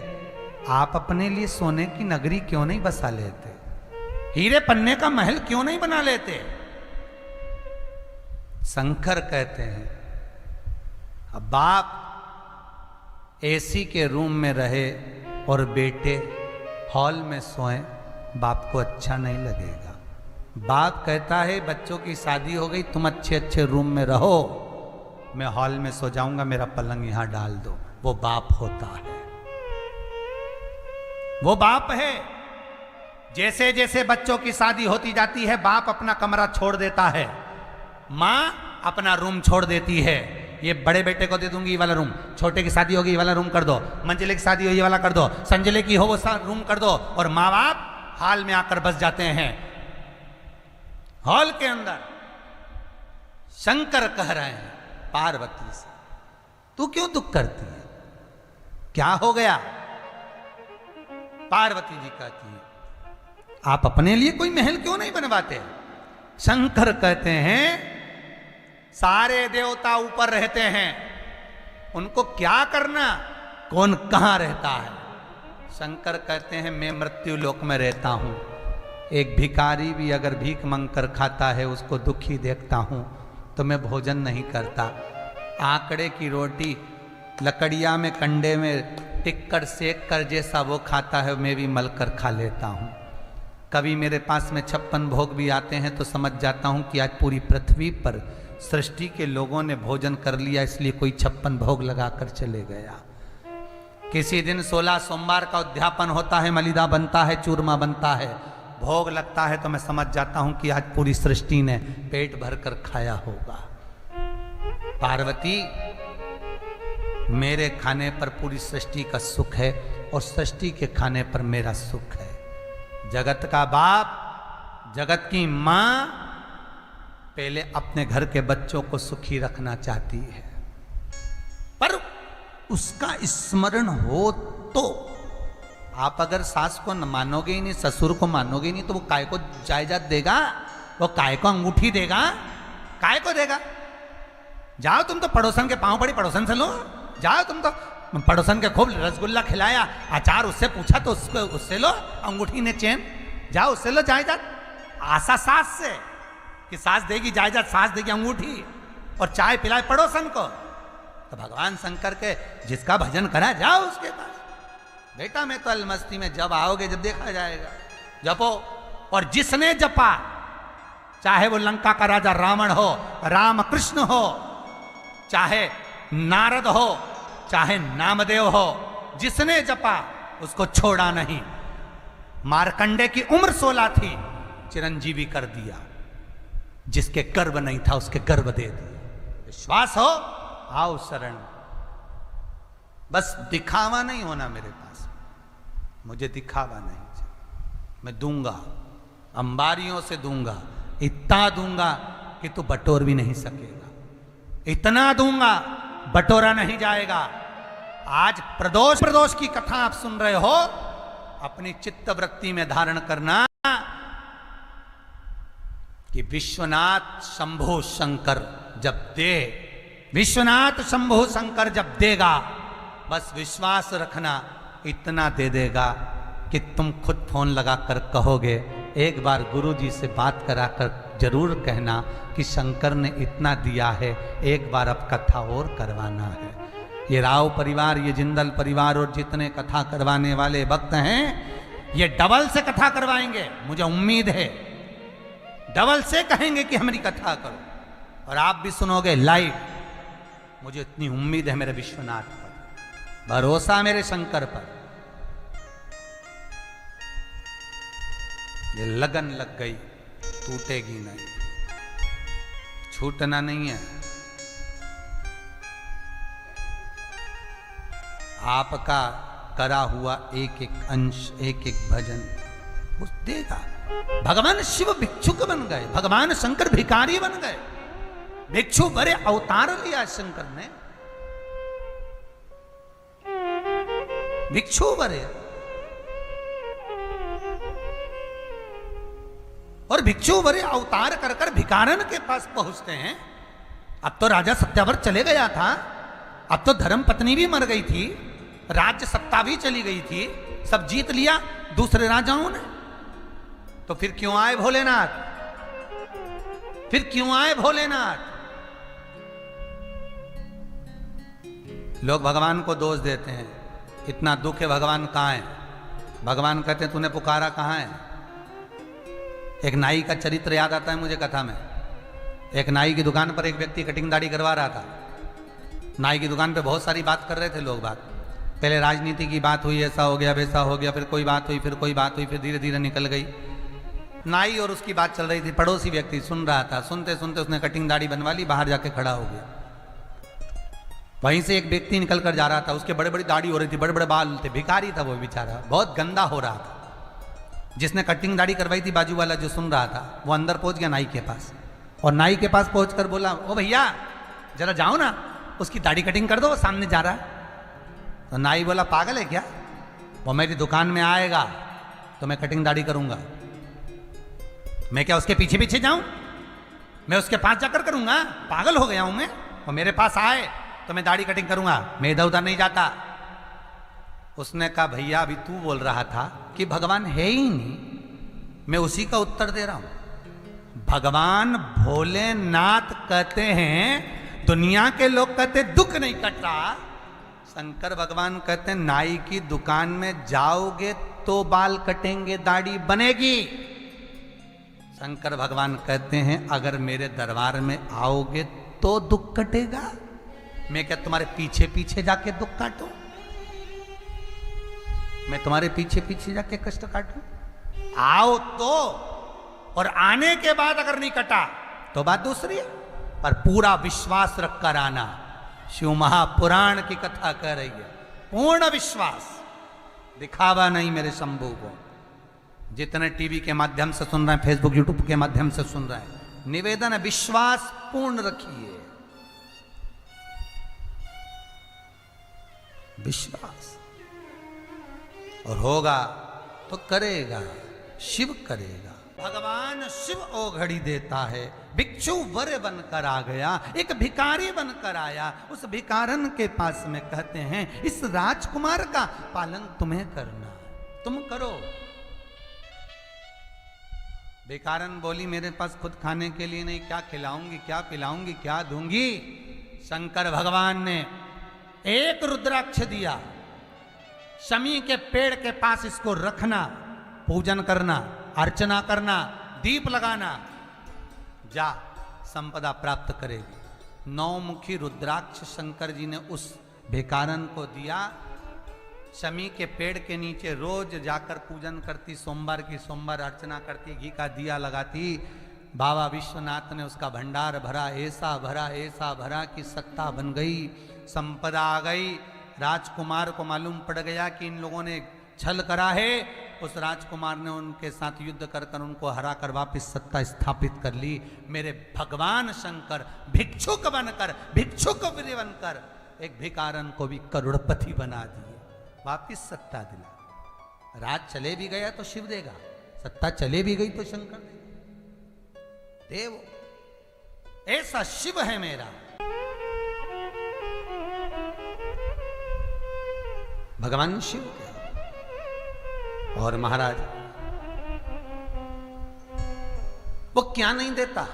आप अपने लिए सोने की नगरी क्यों नहीं बसा लेते, हीरे पन्ने का महल क्यों नहीं बना लेते? शंकर कहते हैं, अब बाप एसी के रूम में रहे और बेटे हॉल में सोएं, बाप को अच्छा नहीं लगेगा। बाप कहता है, बच्चों की शादी हो गई, तुम अच्छे अच्छे रूम में रहो, मैं हॉल में सो जाऊंगा, मेरा पलंग यहां डाल दो। वो बाप होता है, वो बाप है। जैसे जैसे बच्चों की शादी होती जाती है, बाप अपना कमरा छोड़ देता है, माँ अपना रूम छोड़ देती है। ये बड़े बेटे को दे दूंगी ये वाला रूम, छोटे की शादी होगी ये वाला रूम कर दो, मंजिले की शादी हो ये वाला कर दो, संजले की हो वो रूम कर दो, और माँ बाप हॉल में आकर बस जाते हैं। हॉल के अंदर शंकर कह रहे हैं पार्वती से, तू क्यों दुख करती है, क्या हो गया? पार्वती जी कहती है, आप अपने लिए कोई महल क्यों नहीं बनवाते? शंकर कहते हैं, सारे देवता ऊपर रहते हैं, उनको क्या करना, कौन कहां रहता है? शंकर कहते हैं, मैं मृत्यु लोक में रहता हूं। एक भिखारी भी अगर भीख मांगकर खाता है, उसको दुखी देखता हूं तो मैं भोजन नहीं करता। आंकड़े की रोटी लकड़िया में कंडे में टिक कर सेक कर जैसा वो खाता है, मैं भी मल कर खा लेता हूं। कभी मेरे पास में 56 भोग भी आते हैं तो समझ जाता हूं कि आज पूरी पृथ्वी पर सृष्टि के लोगों ने भोजन कर लिया, इसलिए कोई 56 भोग लगाकर चले गया। किसी दिन 16 सोमवार का उद्यापन होता है, मलिदा बनता है, चूरमा बनता है, भोग लगता है, तो मैं समझ जाता हूं कि आज पूरी सृष्टि ने पेट भरकर खाया होगा। पार्वती, मेरे खाने पर पूरी सृष्टि का सुख है और सृष्टि के खाने पर मेरा सुख है। जगत का बाप, जगत की मां पहले अपने घर के बच्चों को सुखी रखना चाहती है, पर उसका स्मरण हो तो। आप अगर सास को न मानोगे ही नहीं, ससुर को मानोगे ही नहीं, तो वो काय को जायदाद देगा, वो काय को अंगूठी देगा, काय को देगा? जाओ तुम तो पड़ोसन के पांव पड़ी, पड़ोसन से लो। जाओ तुम तो पड़ोसन के खूब रसगुल्ला खिलाया, अचार उससे पूछा तो उससे लो, अंगूठी ने चैन, जाओ उससे लो जायदाद। आशा सास से कि सास देगी जायदाद, सास देगी अंगूठी, और चाय पिलाए पड़ोसन को। तो भगवान शंकर के जिसका भजन करा, जाओ उसके पास। बेटा मैं तो अलमस्ती में, जब आओगे जब देखा जाएगा। जपो, और जिसने जपा, चाहे वो लंका का राजा रावण हो, राम कृष्ण हो, चाहे नारद हो, चाहे नामदेव हो, जिसने जपा उसको छोड़ा नहीं। मार्कंडे की उम्र 16 थी, चिरंजीवी कर दिया। जिसके गर्भ नहीं था उसके गर्भ दे दिया। विश्वास हो, आओ शरण। बस दिखावा नहीं होना मेरे पास, मुझे दिखावा नहीं चाहिए। मैं दूंगा, अंबारियों से दूंगा, इतना दूंगा कि तू बटोर भी नहीं सकेगा। इतना दूंगा बटोरा नहीं जाएगा। आज प्रदोष प्रदोष की कथा आप सुन रहे हो, अपनी चित्त वृत्ति में धारण करना कि विश्वनाथ शंभु शंकर जब दे, विश्वनाथ शंभु शंकर जब देगा, बस विश्वास रखना इतना दे देगा कि तुम खुद फोन लगाकर कहोगे, एक बार गुरुजी से बात कराकर जरूर कहना कि शंकर ने इतना दिया है, एक बार अब कथा और करवाना है। ये राव परिवार, ये जिंदल परिवार और जितने कथा करवाने वाले भक्त हैं, ये डबल से कथा करवाएंगे, मुझे उम्मीद है। डबल से कहेंगे कि हमारी कथा करो, और आप भी सुनोगे लाइव। मुझे इतनी उम्मीद है मेरे विश्वनाथ पर, भरोसा मेरे शंकर पर। ये लगन लग गई, टूटेगी नहीं, छूटना नहीं है। आपका करा हुआ एक एक अंश, एक एक भजन वो देगा। भगवान शिव भिक्षुक बन गए, भगवान शंकर भिखारी बन गए। भिक्षु बड़े अवतार लिया शंकर ने, भिक्षु बड़े। और भिक्षु बड़े अवतार कर कर भिखारन के पास पहुंचते हैं। अब तो राजा सत्याव्रत चले गया था, अब तो धर्म पत्नी भी मर गई थी, राज्य सत्ता भी चली गई थी, सब जीत लिया दूसरे राजाओं ने। तो फिर क्यों आए भोलेनाथ, फिर क्यों आए भोलेनाथ? लोग भगवान को दोष देते हैं, इतना दुख है भगवान कहाँ है? भगवान कहते हैं तूने पुकारा कहाँ है? एक नाई का चरित्र याद आता है मुझे कथा में। एक नाई की दुकान पर एक व्यक्ति कटिंग दाढ़ी करवा रहा था। नाई की दुकान पे बहुत सारी बात कर रहे थे लोग। बात पहले राजनीति की बात हुई, ऐसा हो गया वैसा हो गया, फिर कोई बात हुई, फिर कोई बात हुई, फिर धीरे धीरे निकल गई। नाई और उसकी बात चल रही थी, पड़ोसी व्यक्ति सुन रहा था। सुनते सुनते उसने कटिंग दाढ़ी बनवा ली, बाहर जाके खड़ा हो गया। वहीं से एक व्यक्ति निकल कर जा रहा था, उसके बड़े बड़ी दाढ़ी हो रही थी, बड़े बड़े बाल थे, भिखारी था वो बेचारा, बहुत गंदा हो रहा था। जिसने कटिंग दाढ़ी करवाई थी बाजू वाला जो सुन रहा था, वो अंदर पहुंच गया नाई के पास, और नाई के पास पहुंचकर बोला, ओ भैया जरा जाओ ना, उसकी दाढ़ी कटिंग कर दो, वो सामने जा रहा है। तो नाई बोला पागल है क्या, वो मेरी दुकान में आएगा तो मैं कटिंग दाढ़ी करूंगा, मैं क्या उसके पीछे पीछे जाऊं, मैं उसके पास जाकर करूंगा, पागल हो गया हूं मैं? वो मेरे पास आए तो मैं दाढ़ी कटिंग करूंगा, मैं इधर उधर नहीं जाता। उसने कहा भैया अभी तू बोल रहा था कि भगवान है ही नहीं, मैं उसी का उत्तर दे रहा हूं। भगवान भोलेनाथ कहते हैं, दुनिया के लोग कहते दुख नहीं कट रहा, शंकर भगवान कहते हैं नाई की दुकान में जाओगे तो बाल कटेंगे, दाढ़ी बनेगी। शंकर भगवान कहते हैं अगर मेरे दरबार में आओगे तो दुख कटेगा, मैं क्या तुम्हारे पीछे पीछे जाके दुख काटूं, मैं तुम्हारे पीछे पीछे जाके कष्ट काटूं? आओ तो, और आने के बाद अगर नहीं कटा तो बात दूसरी है, पर पूरा विश्वास रखकर आना। शिव महापुराण की कथा कह रही है, पूर्ण विश्वास, दिखावा नहीं मेरे शंभू को। जितने टीवी के माध्यम से सुन रहे हैं, फेसबुक यूट्यूब के माध्यम से सुन रहे हैं, निवेदन है विश्वास पूर्ण रखिए, विश्वास, और होगा तो करेगा, शिव करेगा। भगवान शिव ओघड़ी देता है। भिक्षु वर बनकर आ गया, एक भिखारी बनकर आया, उस भिखारन के पास में कहते हैं इस राजकुमार का पालन तुम्हें करना, तुम करो। भिखारन बोली मेरे पास खुद खाने के लिए नहीं, क्या खिलाऊंगी, क्या पिलाऊंगी, क्या दूंगी? शंकर भगवान ने एक रुद्राक्ष दिया, शमी के पेड़ के पास इसको रखना, पूजन करना, अर्चना करना, दीप लगाना, जा संपदा प्राप्त करेगी। 9 मुखी रुद्राक्ष शंकर जी ने उस भिखारन को दिया। शमी के पेड़ के नीचे रोज जाकर पूजन करती, सोमवार की सोमवार अर्चना करती, घी का दिया लगाती। बाबा विश्वनाथ ने उसका भंडार भरा, ऐसा भरा कि सत्ता बन गई, संपदा आ गई। राजकुमार को मालूम पड़ गया कि इन लोगों ने छल करा है, उस राजकुमार ने उनके साथ युद्ध कर कर उनको हरा कर वापिस सत्ता स्थापित कर ली। मेरे भगवान शंकर भिक्षुक बनकर, भिक्षुक बनकर एक भिखारन को भी करोड़पति बना दिए, वापिस सत्ता दिला। राज चले भी गया तो शिव देगा, सत्ता चले भी गई तो शंकर देगा। देव ऐसा शिव है मेरा। भगवान शिव और महाराज वो क्या नहीं देता,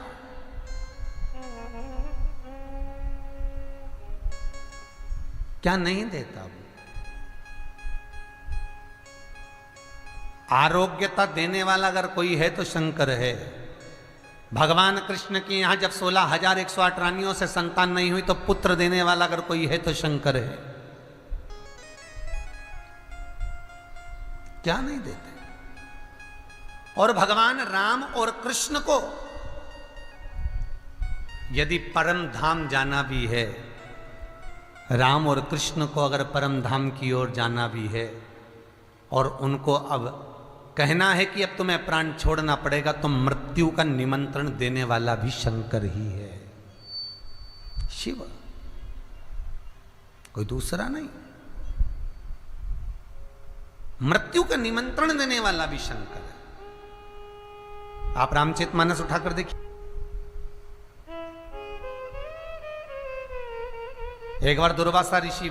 क्या नहीं देता वो? आरोग्यता देने वाला अगर कोई है तो शंकर है। भगवान कृष्ण की यहां जब 16,108 रानियों से संतान नहीं हुई तो पुत्र देने वाला अगर कोई है तो शंकर है। क्या नहीं देते? और भगवान राम और कृष्ण को यदि परम धाम जाना भी है, राम और कृष्ण को अगर परम धाम की ओर जाना भी है और उनको अब कहना है कि अब तुम्हें प्राण छोड़ना पड़ेगा, तो मृत्यु का निमंत्रण देने वाला भी शंकर ही है, शिव, कोई दूसरा नहीं। मृत्यु का निमंत्रण देने वाला भी शंकर है। आप रामचरितमानस उठाकर देखिए, एक बार दुर्वासा ऋषि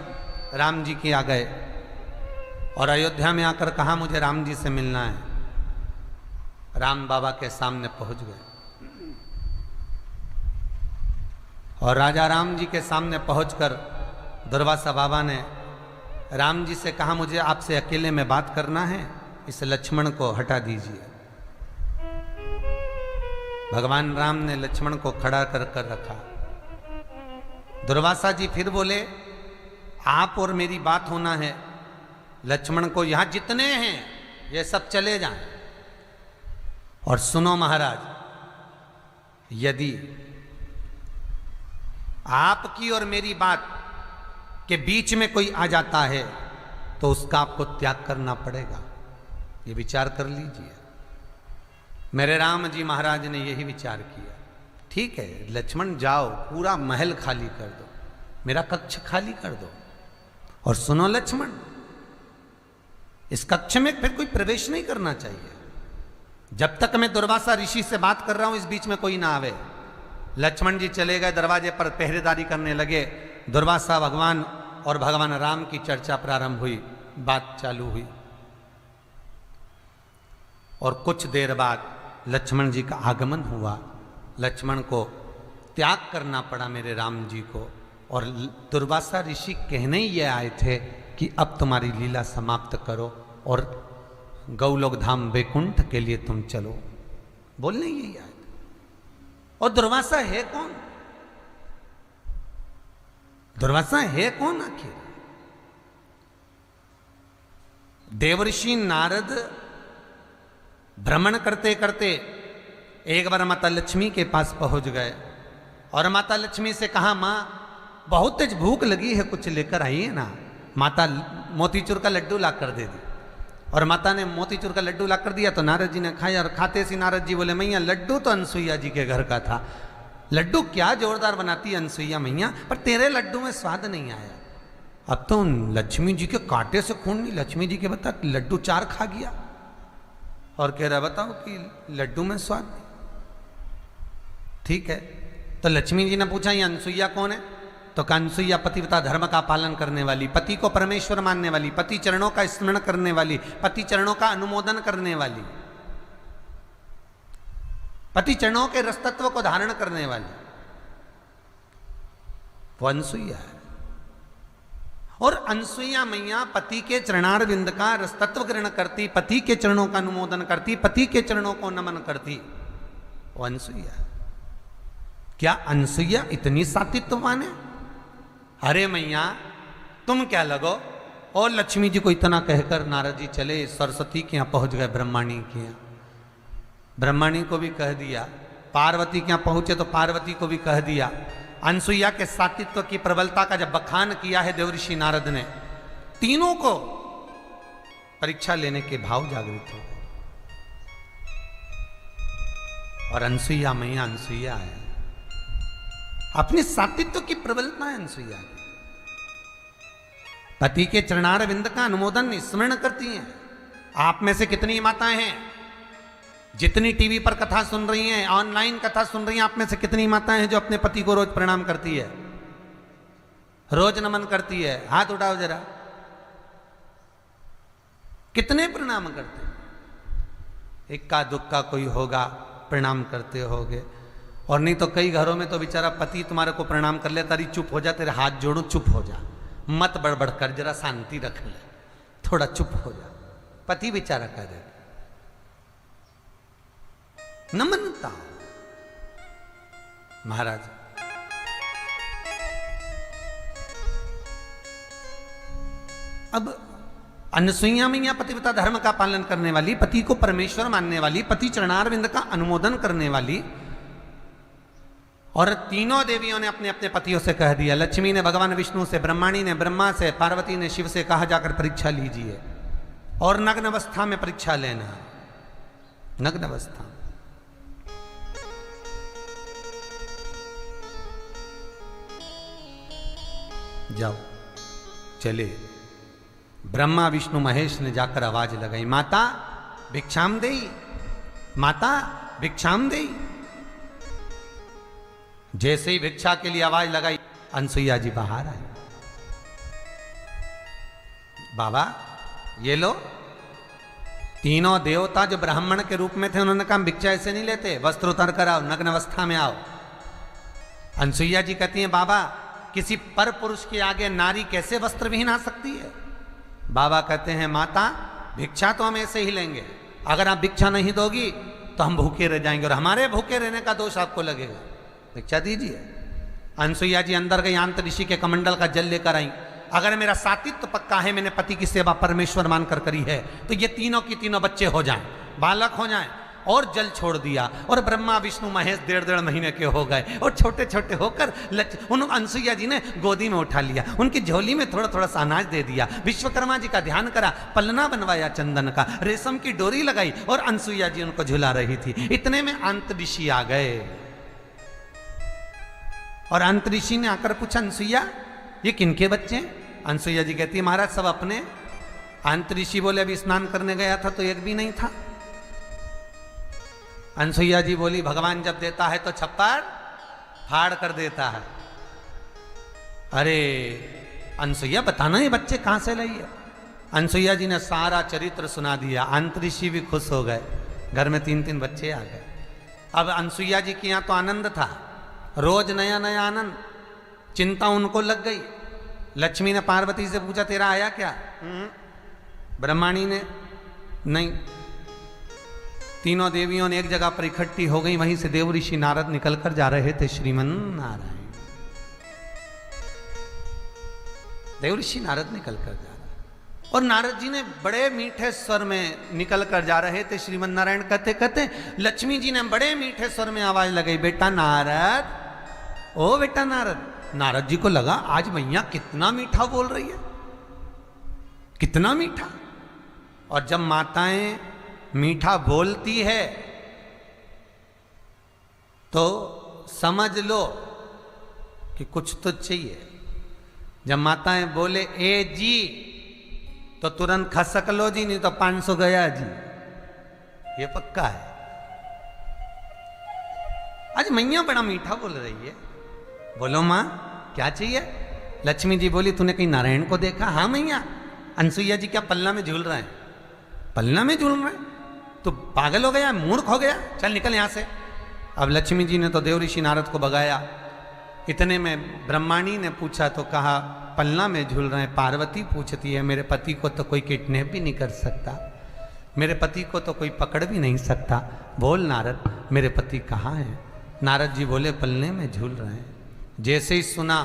राम जी के आ गए और अयोध्या में आकर कहा मुझे राम जी से मिलना है। राम बाबा के सामने पहुंच गए और राजा राम जी के सामने पहुंचकर दुर्वासा बाबा ने राम जी से कहा मुझे आपसे अकेले में बात करना है, इस लक्ष्मण को हटा दीजिए। भगवान राम ने लक्ष्मण को खड़ा कर कर रखा। दुर्वासा जी फिर बोले आप और मेरी बात होना है, लक्ष्मण को यहां जितने हैं ये सब चले जाएं। और सुनो महाराज, यदि आपकी और मेरी बात के बीच में कोई आ जाता है तो उसका आपको त्याग करना पड़ेगा, ये विचार कर लीजिए। मेरे राम जी महाराज ने यही विचार किया। ठीक है लक्ष्मण जाओ, पूरा महल खाली कर दो, मेरा कक्ष खाली कर दो। और सुनो लक्ष्मण, इस कक्ष में फिर कोई प्रवेश नहीं करना चाहिए जब तक मैं दुर्वासा ऋषि से बात कर रहा हूं, इस बीच में कोई ना आवे। लक्ष्मण जी चले गए, दरवाजे पर पहरेदारी करने लगे। दुर्वासा भगवान और भगवान राम की चर्चा प्रारंभ हुई, बात चालू हुई। और कुछ देर बाद लक्ष्मण जी का आगमन हुआ। लक्ष्मण को त्याग करना पड़ा मेरे राम जी को। और दुर्वासा ऋषि कहने ही ये आए थे कि अब तुम्हारी लीला समाप्त करो और गौलोक धाम वैकुंठ के लिए तुम चलो, बोलने यही आए थे। और दुर्वासा है कौन? दुर्वासा है कौन आखिर? देवर्षि नारद भ्रमण करते करते एक बार माता लक्ष्मी के पास पहुंच गए और माता लक्ष्मी से कहा मां बहुत तेज भूख लगी है, कुछ लेकर आइए ना। माता मोतीचूर का लड्डू ला कर दे दी और माता ने मोतीचूर का लड्डू ला कर दिया तो नारद जी ने खाया। और खाते सी नारद जी बोले मैया लड्डू तो अनसुईया जी के घर का था, लड्डू क्या जोरदार बनाती है अनसुईया मैया, पर तेरे लड्डू में स्वाद नहीं आया। अब तो लक्ष्मी जी के कांटे से खून नहीं, लक्ष्मी जी के बता लड्डू 4 खा गया और कह रहा बताओ कि लड्डू में स्वाद नहीं। ठीक है, तो लक्ष्मी जी ने पूछा ये अनसुईया कौन है? तो अनसुईया पतिव्रता धर्म का पालन करने वाली, पति को परमेश्वर मानने वाली, पति चरणों का स्मरण करने वाली, पति चरणों का अनुमोदन करने वाली, पति चरणों के रसतत्व को धारण करने वाली, वो अनसुईया है। और अनसुईया मैया पति के चरणारविंद का रसतत्व ग्रहण करती, पति के चरणों का अनुमोदन करती, पति के चरणों को नमन करती, वो अनसुईया है। क्या अनसुईया इतनी सात्वित्ववान है? अरे मैया तुम क्या लगो। और लक्ष्मी जी को इतना कहकर नारद जी चले सरस्वती के यहाँ पहुंच गए, ब्रह्माणी के यहाँ। ब्रह्माणी को भी कह दिया, पार्वती के यहाँ पहुंचे तो पार्वती को भी कह दिया। अनसुईया के सात्वित्व की प्रबलता का जब बखान किया है देवऋषि नारद ने, तीनों को परीक्षा लेने के भाव जागृत हो गए। और अनसुईया मैया अनसुईया है, अपने सातित्व की प्रबलता है अनसुईया की। पति के चरणार विंद का अनुमोदन स्मरण करती हैं। आप में से कितनी माताएं हैं जितनी टीवी पर कथा सुन रही हैं, ऑनलाइन कथा सुन रही हैं, आप में से कितनी माताएं हैं जो अपने पति को रोज प्रणाम करती है, रोज नमन करती है? हाथ उठाओ जरा, कितने प्रणाम करते हैं? इक्का दुक्का कोई होगा प्रणाम करते होगे, और नहीं तो कई घरों में तो बेचारा पति तुम्हारे को प्रणाम कर ले, तारी चुप हो जा, तेरे हाथ जोड़ो, चुप हो जा, मत बड़बड़ कर, जरा शांति रख ले, थोड़ा चुप हो जा, पति बेचारा कह दे। नमनता महाराज। अब अनसुईया मैया पतिव्रता धर्म का पालन करने वाली, पति को परमेश्वर मानने वाली, पति चरणारविंद का अनुमोदन करने वाली, और तीनों देवियों ने अपने अपने पतियों से कह दिया। लक्ष्मी ने भगवान विष्णु से, ब्रह्माणी ने ब्रह्मा से, पार्वती ने शिव से कहा जाकर परीक्षा लीजिए, और नग्न अवस्था में परीक्षा लेना, नग्न अवस्था। जाओ, चले। ब्रह्मा विष्णु महेश ने जाकर आवाज लगाई, माता भिक्षाम देई, माता भिक्षाम देई। जैसे ही भिक्षा के लिए आवाज लगाई, अनसुईया जी बाहर आए। बाबा ये लो। तीनों देवता जो ब्राह्मण के रूप में थे, उन्होंने कहा भिक्षा ऐसे नहीं लेते, वस्त्र उतार कर आओ, नग्न अवस्था में आओ। अनसुईया जी कहती हैं, बाबा किसी पर पुरुष के आगे नारी कैसे वस्त्र विहीन आ सकती है? बाबा कहते हैं, माता भिक्षा तो हम ऐसे ही लेंगे, अगर आप भिक्षा नहीं दोगी तो हम भूखे रह जाएंगे, और हमारे भूखे रहने का दोष आपको लगेगा, भिक्षा दीजिए। अनसुईया जी अंदर गई, आंत ऋषि के कमंडल का जल लेकर आई। अगर मेरा सातित्व पक्का है, मैंने पति की सेवा परमेश्वर मानकर करी है, तो ये तीनों की तीनों बच्चे हो जाएं, बालक हो जाएं। और जल छोड़ दिया, और ब्रह्मा विष्णु महेश 1.5 महीने के हो गए, और छोटे छोटे होकर उन अनसुईया जी ने गोदी में उठा लिया, उनकी झोली में थोड़ा थोड़ा सा अनाज दे दिया, विश्वकर्मा जी का ध्यान करा, पलना बनवाया चंदन का, रेशम की डोरी लगाई, और अनसुईया जी उनको झुला रही थी। इतने में अंत ऋषि आ गए, और अंत ऋषि ने आकर पूछा, अनसुईया ये किनके बच्चे हैं? अनसुईया जी कहती है, महाराज सब अपने। अंत ऋषि बोले, अभी स्नान करने गया था तो एक भी नहीं था। अनसुईया जी बोली, भगवान जब देता है तो छप्पर फाड़ कर देता है। अरे अनसुईया बताना ये बच्चे कहां से लाई है? अनसुईया जी ने सारा चरित्र सुना दिया। अंत ऋषि भी खुश हो गए, घर में 3-3 बच्चे आ गए। अब अनसुईया जी के यहाँ तो आनंद था, रोज नया नया आनंद, चिंता उनको लग गई। लक्ष्मी ने पार्वती से पूछा, तेरा आया क्या? ब्रह्माणी ने नहीं। तीनों देवियों ने एक जगह पर इकट्ठी हो गई, वहीं से देव ऋषि नारद निकल कर जा रहे थे श्रीमन नारायण। देव ऋषि नारद निकल कर जा रहे, और नारद जी ने बड़े मीठे स्वर में निकल कर जा रहे थे श्रीमन नारायण कहते कहते। लक्ष्मी जी ने बड़े मीठे स्वर में आवाज लगाई, बेटा नारद, ओ बेटा नारद। नारद जी को लगा आज मैया कितना मीठा बोल रही है, कितना मीठा। और जब माताएं मीठा बोलती है तो समझ लो कि कुछ तो चाहिए। जब माताएं बोले ए जी तो तुरंत खसक लो जी, नहीं तो 500 गया जी, ये पक्का है। आज मैया बड़ा मीठा बोल रही है। बोलो माँ क्या चाहिए? लक्ष्मी जी बोली, तूने कहीं नारायण को देखा? हाँ मैया। अनसुईया जी क्या पलना में झूल रहे हैं? पलना में झूल रहे हैं? तो पागल हो गया, मूर्ख हो गया, चल निकल यहां से। अब लक्ष्मी जी ने तो देव ऋषि नारद को भगाया। इतने में ब्रह्माणी ने पूछा तो कहा, पलना में झूल रहे हैं। पार्वती पूछती है, मेरे पति को तो कोई किडनैप भी नहीं कर सकता, मेरे पति को तो कोई पकड़ भी नहीं सकता, बोल नारद मेरे पति कहाँ हैं? नारद जी बोले, पलने में झूल रहे हैं। जैसे ही सुना,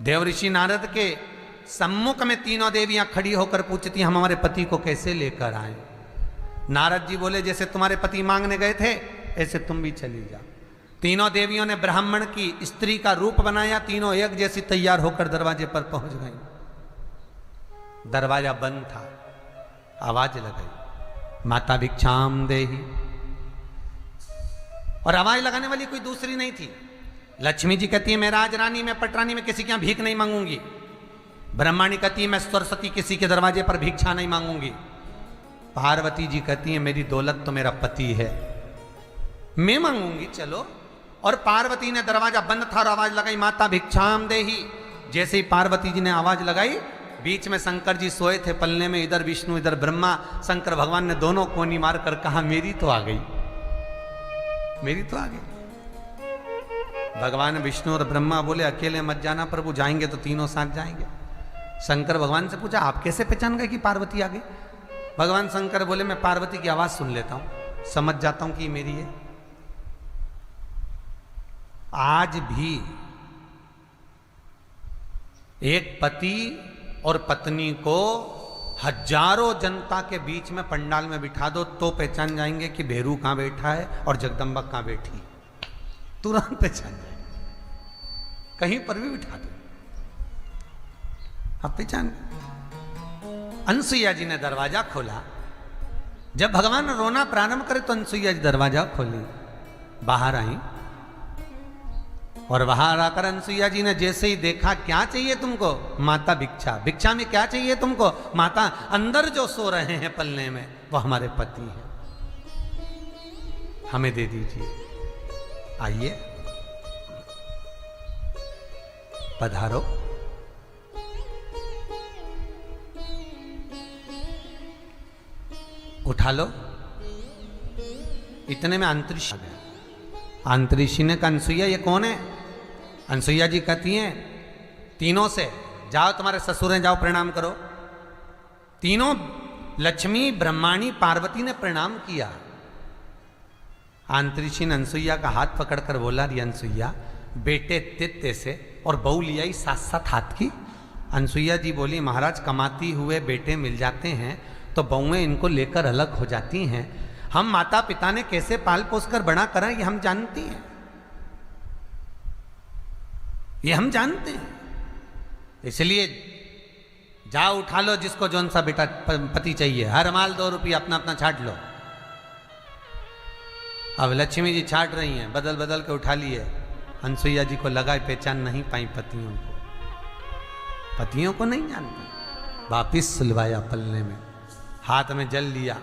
देव ऋषि नारद के सम्मुख में तीनों देवियां खड़ी होकर पूछती, हम हमारे पति को कैसे लेकर आए? नारद जी बोले, जैसे तुम्हारे पति मांगने गए थे ऐसे तुम भी चली जाओ। तीनों देवियों ने ब्राह्मण की स्त्री का रूप बनाया, तीनों एक जैसी तैयार होकर दरवाजे पर पहुंच गई। दरवाजा बंद था, आवाज लगाई, माता भिक्षाम देहि। और आवाज लगाने वाली कोई दूसरी नहीं थी। लक्ष्मी जी कहती है मैं राजरानी में पटरानी में किसी के यहाँ भीख नहीं मांगूंगी। ब्रह्माणी कहती है मैं सरस्वती किसी के दरवाजे पर भिक्षा नहीं मांगूंगी। पार्वती जी कहती है मेरी दौलत तो मेरा पति है, मैं मांगूंगी चलो। और पार्वती ने दरवाजा बंद था और आवाज लगाई माता भिक्षाम देहि। जैसे ही पार्वती जी ने आवाज लगाई, बीच में शंकर जी सोए थे पलने में, इधर विष्णु इधर ब्रह्मा। शंकर भगवान ने दोनों कोनी मार कर कहा मेरी तो आ गई, मेरी तो आ गई। भगवान विष्णु और ब्रह्मा बोले अकेले मत जाना प्रभु, जाएंगे तो तीनों साथ जाएंगे। शंकर भगवान से पूछा आप कैसे पहचान गए कि पार्वती आ गई? भगवान शंकर बोले मैं पार्वती की आवाज सुन लेता हूं, समझ जाता हूं कि ये मेरी है। आज भी एक पति और पत्नी को हजारों जनता के बीच में पंडाल में बिठा दो तो पहचान जाएंगे कि भेरू कहां बैठा है और जगदम्बा कहां बैठी, तुरंत पहचान जाएंगे। कहीं पर भी बिठा दो आप पहचान। अनसुईया जी ने दरवाजा खोला। जब भगवान रोना प्रारंभ करे तो अनसुईया जी दरवाजा खोली, बाहर आई। और बाहर आकर अनसुईया जी ने जैसे ही देखा क्या चाहिए तुमको? माता भिक्षा। भिक्षा में क्या चाहिए तुमको? माता अंदर जो सो रहे हैं पलने में वो हमारे पति हैं, हमें दे दीजिए। आइए पधारो। उठा लो। इतने में अंतरिक्ष आ गया। अंतरिक्षी ने कहा अनसुईया ये कौन है? अनसुईया जी कहती हैं तीनों से जाओ तुम्हारे ससुर हैं, जाओ प्रणाम करो। तीनों लक्ष्मी ब्रह्माणी पार्वती ने प्रणाम किया। अंतरिक्षी ने अनसुईया का हाथ पकड़कर बोला री अनसुईया बेटे तित्ते से और बहू लिया ही साथ साथ हाथ की। अनसुईया जी बोली महाराज कमाती हुए बेटे मिल जाते हैं तो बहुएं इनको लेकर अलग हो जाती हैं। हम माता पिता ने कैसे पाल पोस कर बड़ा करा ये हम जानती हैं, ये हम जानते हैं। इसलिए जाओ उठा लो जिसको जौन सा बेटा पति चाहिए, हर माल 2 रुपया अपना अपना छाट लो। अब लक्ष्मी जी छाट रही हैं, बदल बदल के उठा लिए। अनसुईया जी को लगा पहचान नहीं पाई पतियों को, पतियों को नहीं जानती। वापिस सुलवाया पलने में, हाथ में जल लिया।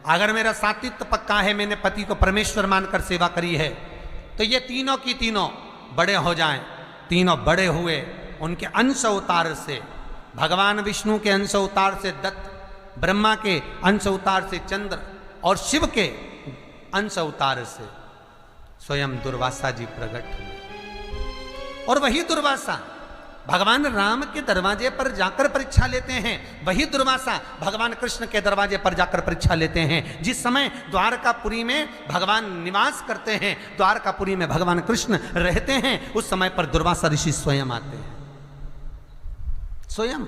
अगर मेरा सात्वित्व पक्का है, मैंने पति को परमेश्वर मानकर सेवा करी है, तो ये तीनों की तीनों बड़े हो जाएं। तीनों बड़े हुए, उनके अंश अवतार से, भगवान विष्णु के अंश अवतार से दत्त, ब्रह्मा के अंश अवतार से चंद्र और शिव के अंश अवतार से स्वयं दुर्वासा जी प्रकट हुए। और वही दुर्वासा भगवान राम के दरवाजे पर जाकर परीक्षा लेते हैं, वही दुर्वासा भगवान कृष्ण के दरवाजे पर जाकर परीक्षा लेते हैं। जिस समय द्वारकापुरी में भगवान निवास करते हैं, द्वारकापुरी में भगवान कृष्ण रहते हैं, उस समय पर दुर्वासा ऋषि स्वयं आते हैं, स्वयं।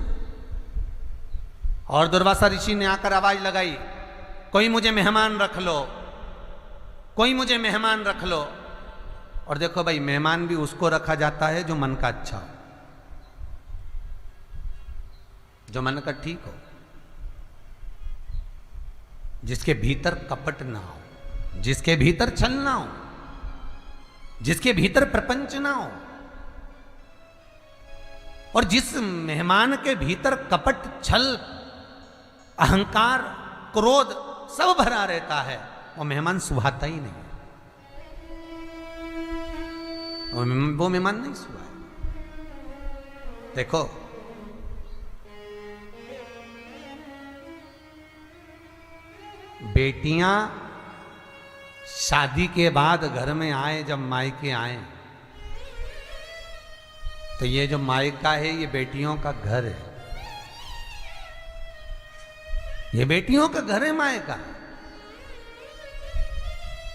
और दुर्वासा ऋषि ने आकर आवाज लगाई कोई मुझे मेहमान रख लो, कोई मुझे मेहमान रख लो। और देखो भाई मेहमान भी उसको रखा जाता है जो मन का अच्छा हो, जो मन का ठीक हो, जिसके भीतर कपट ना हो, जिसके भीतर छल ना हो, जिसके भीतर प्रपंच ना हो। और जिस मेहमान के भीतर कपट, छल, अहंकार, क्रोध सब भरा रहता है, वो मेहमान सुहाता ही नहीं, वो मेहमान नहीं सुहाए। देखो बेटियां शादी के बाद घर में आए, जब मायके आए, तो ये जो मायका है ये बेटियों का घर है, ये बेटियों का घर है मायका।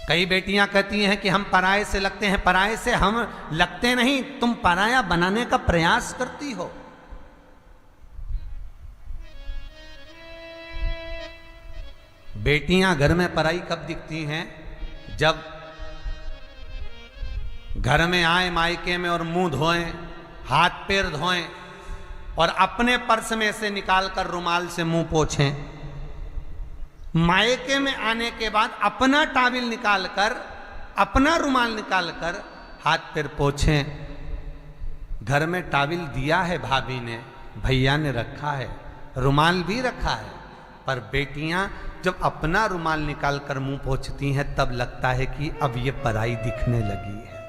कई बेटियां कहती हैं कि हम पराये से लगते हैं, पराये से हम लगते नहीं, तुम पराया बनाने का प्रयास करती हो। बेटियां घर में पराई कब दिखती हैं? जब घर में आए मायके में और मुंह धोएं, हाथ पैर धोएं, और अपने पर्स में से निकालकर रुमाल से मुंह पोंछें। मायके में आने के बाद अपना टाविल निकालकर, अपना रुमाल निकालकर हाथ पैर पोंछें। घर में टाविल दिया है भाभी ने, भैया ने रखा है, रुमाल भी रखा है, पर बेटियां जब अपना रुमाल निकालकर मुंह पोंछती हैं तब लगता है कि अब ये पराई दिखने लगी है।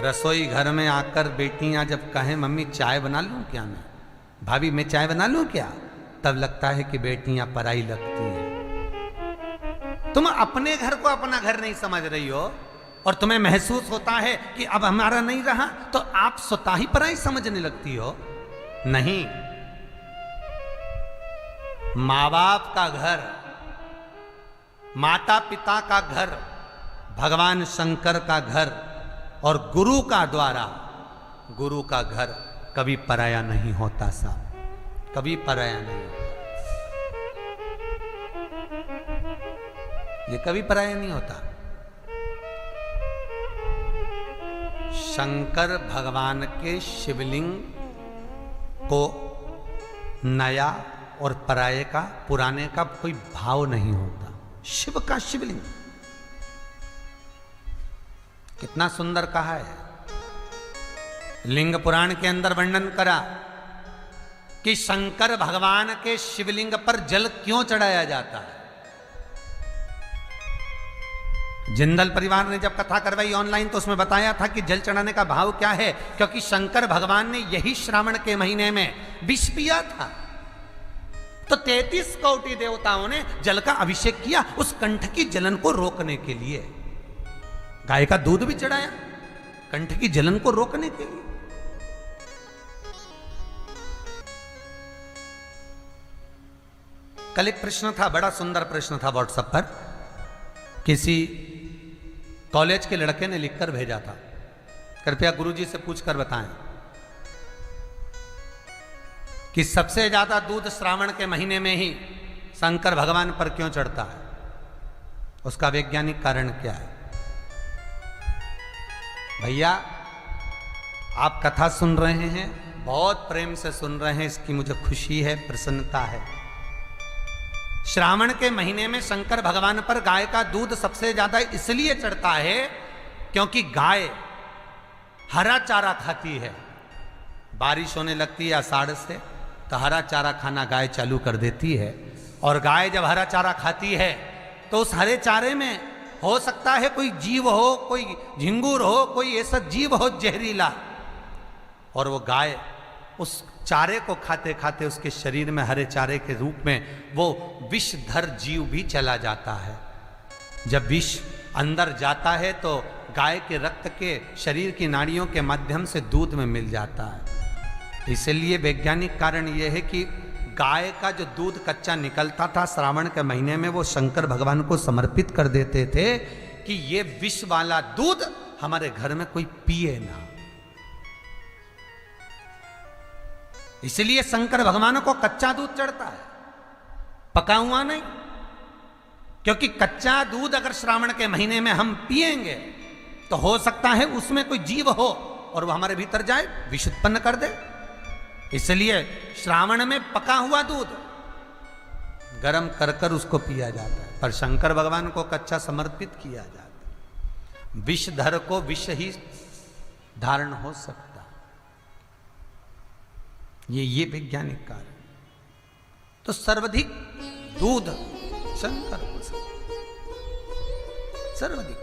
रसोई घर में आकर बेटियां जब कहें मम्मी चाय बना लूं क्या, मैं भाभी मैं चाय बना लूं क्या, तब लगता है कि बेटियां पराई लगती हैं। तुम अपने घर को अपना घर नहीं समझ रही हो और तुम्हें महसूस होता है कि अब हमारा नहीं रहा तो आप स्वतः ही पराई समझने लगती हो। नहीं, माँ बाप का घर, माता पिता का घर, भगवान शंकर का घर और गुरु का द्वारा, गुरु का घर कभी पराया नहीं होता साहब, कभी पराया नहीं होता। ये कभी पराया नहीं होता। शंकर भगवान के शिवलिंग को नया और पराये का, पुराने का कोई भाव नहीं होता। शिव का शिवलिंग कितना सुंदर कहा है। लिंग पुराण के अंदर वर्णन करा कि शंकर भगवान के शिवलिंग पर जल क्यों चढ़ाया जाता है। जिंदल परिवार ने जब कथा करवाई ऑनलाइन तो उसमें बताया था कि जल चढ़ाने का भाव क्या है, क्योंकि शंकर भगवान ने यही श्रावण के महीने में विष पिया था, तो 33 कोटि देवताओं ने जल का अभिषेक किया उस कंठ की जलन को रोकने के लिए। गाय का दूध भी चढ़ाया कंठ की जलन को रोकने के लिए। कल एक प्रश्न था, बड़ा सुंदर प्रश्न था व्हाट्सएप पर, किसी कॉलेज के लड़के ने लिखकर भेजा था, कृपया गुरुजी से पूछकर बताएं कि सबसे ज्यादा दूध श्रावण के महीने में ही शंकर भगवान पर क्यों चढ़ता है, उसका वैज्ञानिक कारण क्या है। भैया आप कथा सुन रहे हैं, बहुत प्रेम से सुन रहे हैं, इसकी मुझे खुशी है, प्रसन्नता है। श्रावण के महीने में शंकर भगवान पर गाय का दूध सबसे ज्यादा इसलिए चढ़ता है क्योंकि गाय हरा चारा खाती है। बारिश होने लगती है आषाढ़ से तो हरा चारा खाना गाय चालू कर देती है, और गाय जब हरा चारा खाती है तो उस हरे चारे में हो सकता है कोई जीव हो, कोई झिंगुर हो, कोई ऐसा जीव हो जहरीला, और वो गाय उस चारे को खाते खाते उसके शरीर में हरे चारे के रूप में वो विषधर जीव भी चला जाता है। जब विष अंदर जाता है तो गाय के रक्त के शरीर की नाड़ियों के माध्यम से दूध में मिल जाता है। इसलिए वैज्ञानिक कारण यह है कि गाय का जो दूध कच्चा निकलता था श्रावण के महीने में, वो शंकर भगवान को समर्पित कर देते थे कि ये विष वाला दूध हमारे घर में कोई पिए ना। इसलिए शंकर भगवान को कच्चा दूध चढ़ता है, पका हुआ नहीं, क्योंकि कच्चा दूध अगर श्रावण के महीने में हम पिएंगे तो हो सकता है उसमें कोई जीव हो और वो हमारे भीतर जाए, विष उत्पन्न कर दे। इसलिए श्रावण में पका हुआ दूध गर्म कर कर उसको पिया जाता है, पर शंकर भगवान को कच्चा समर्पित किया जाता है। विषधर को विष ही धारण हो सकता, ये वैज्ञानिक कारण। तो सर्वाधिक दूध शंकर को सर्वाधिक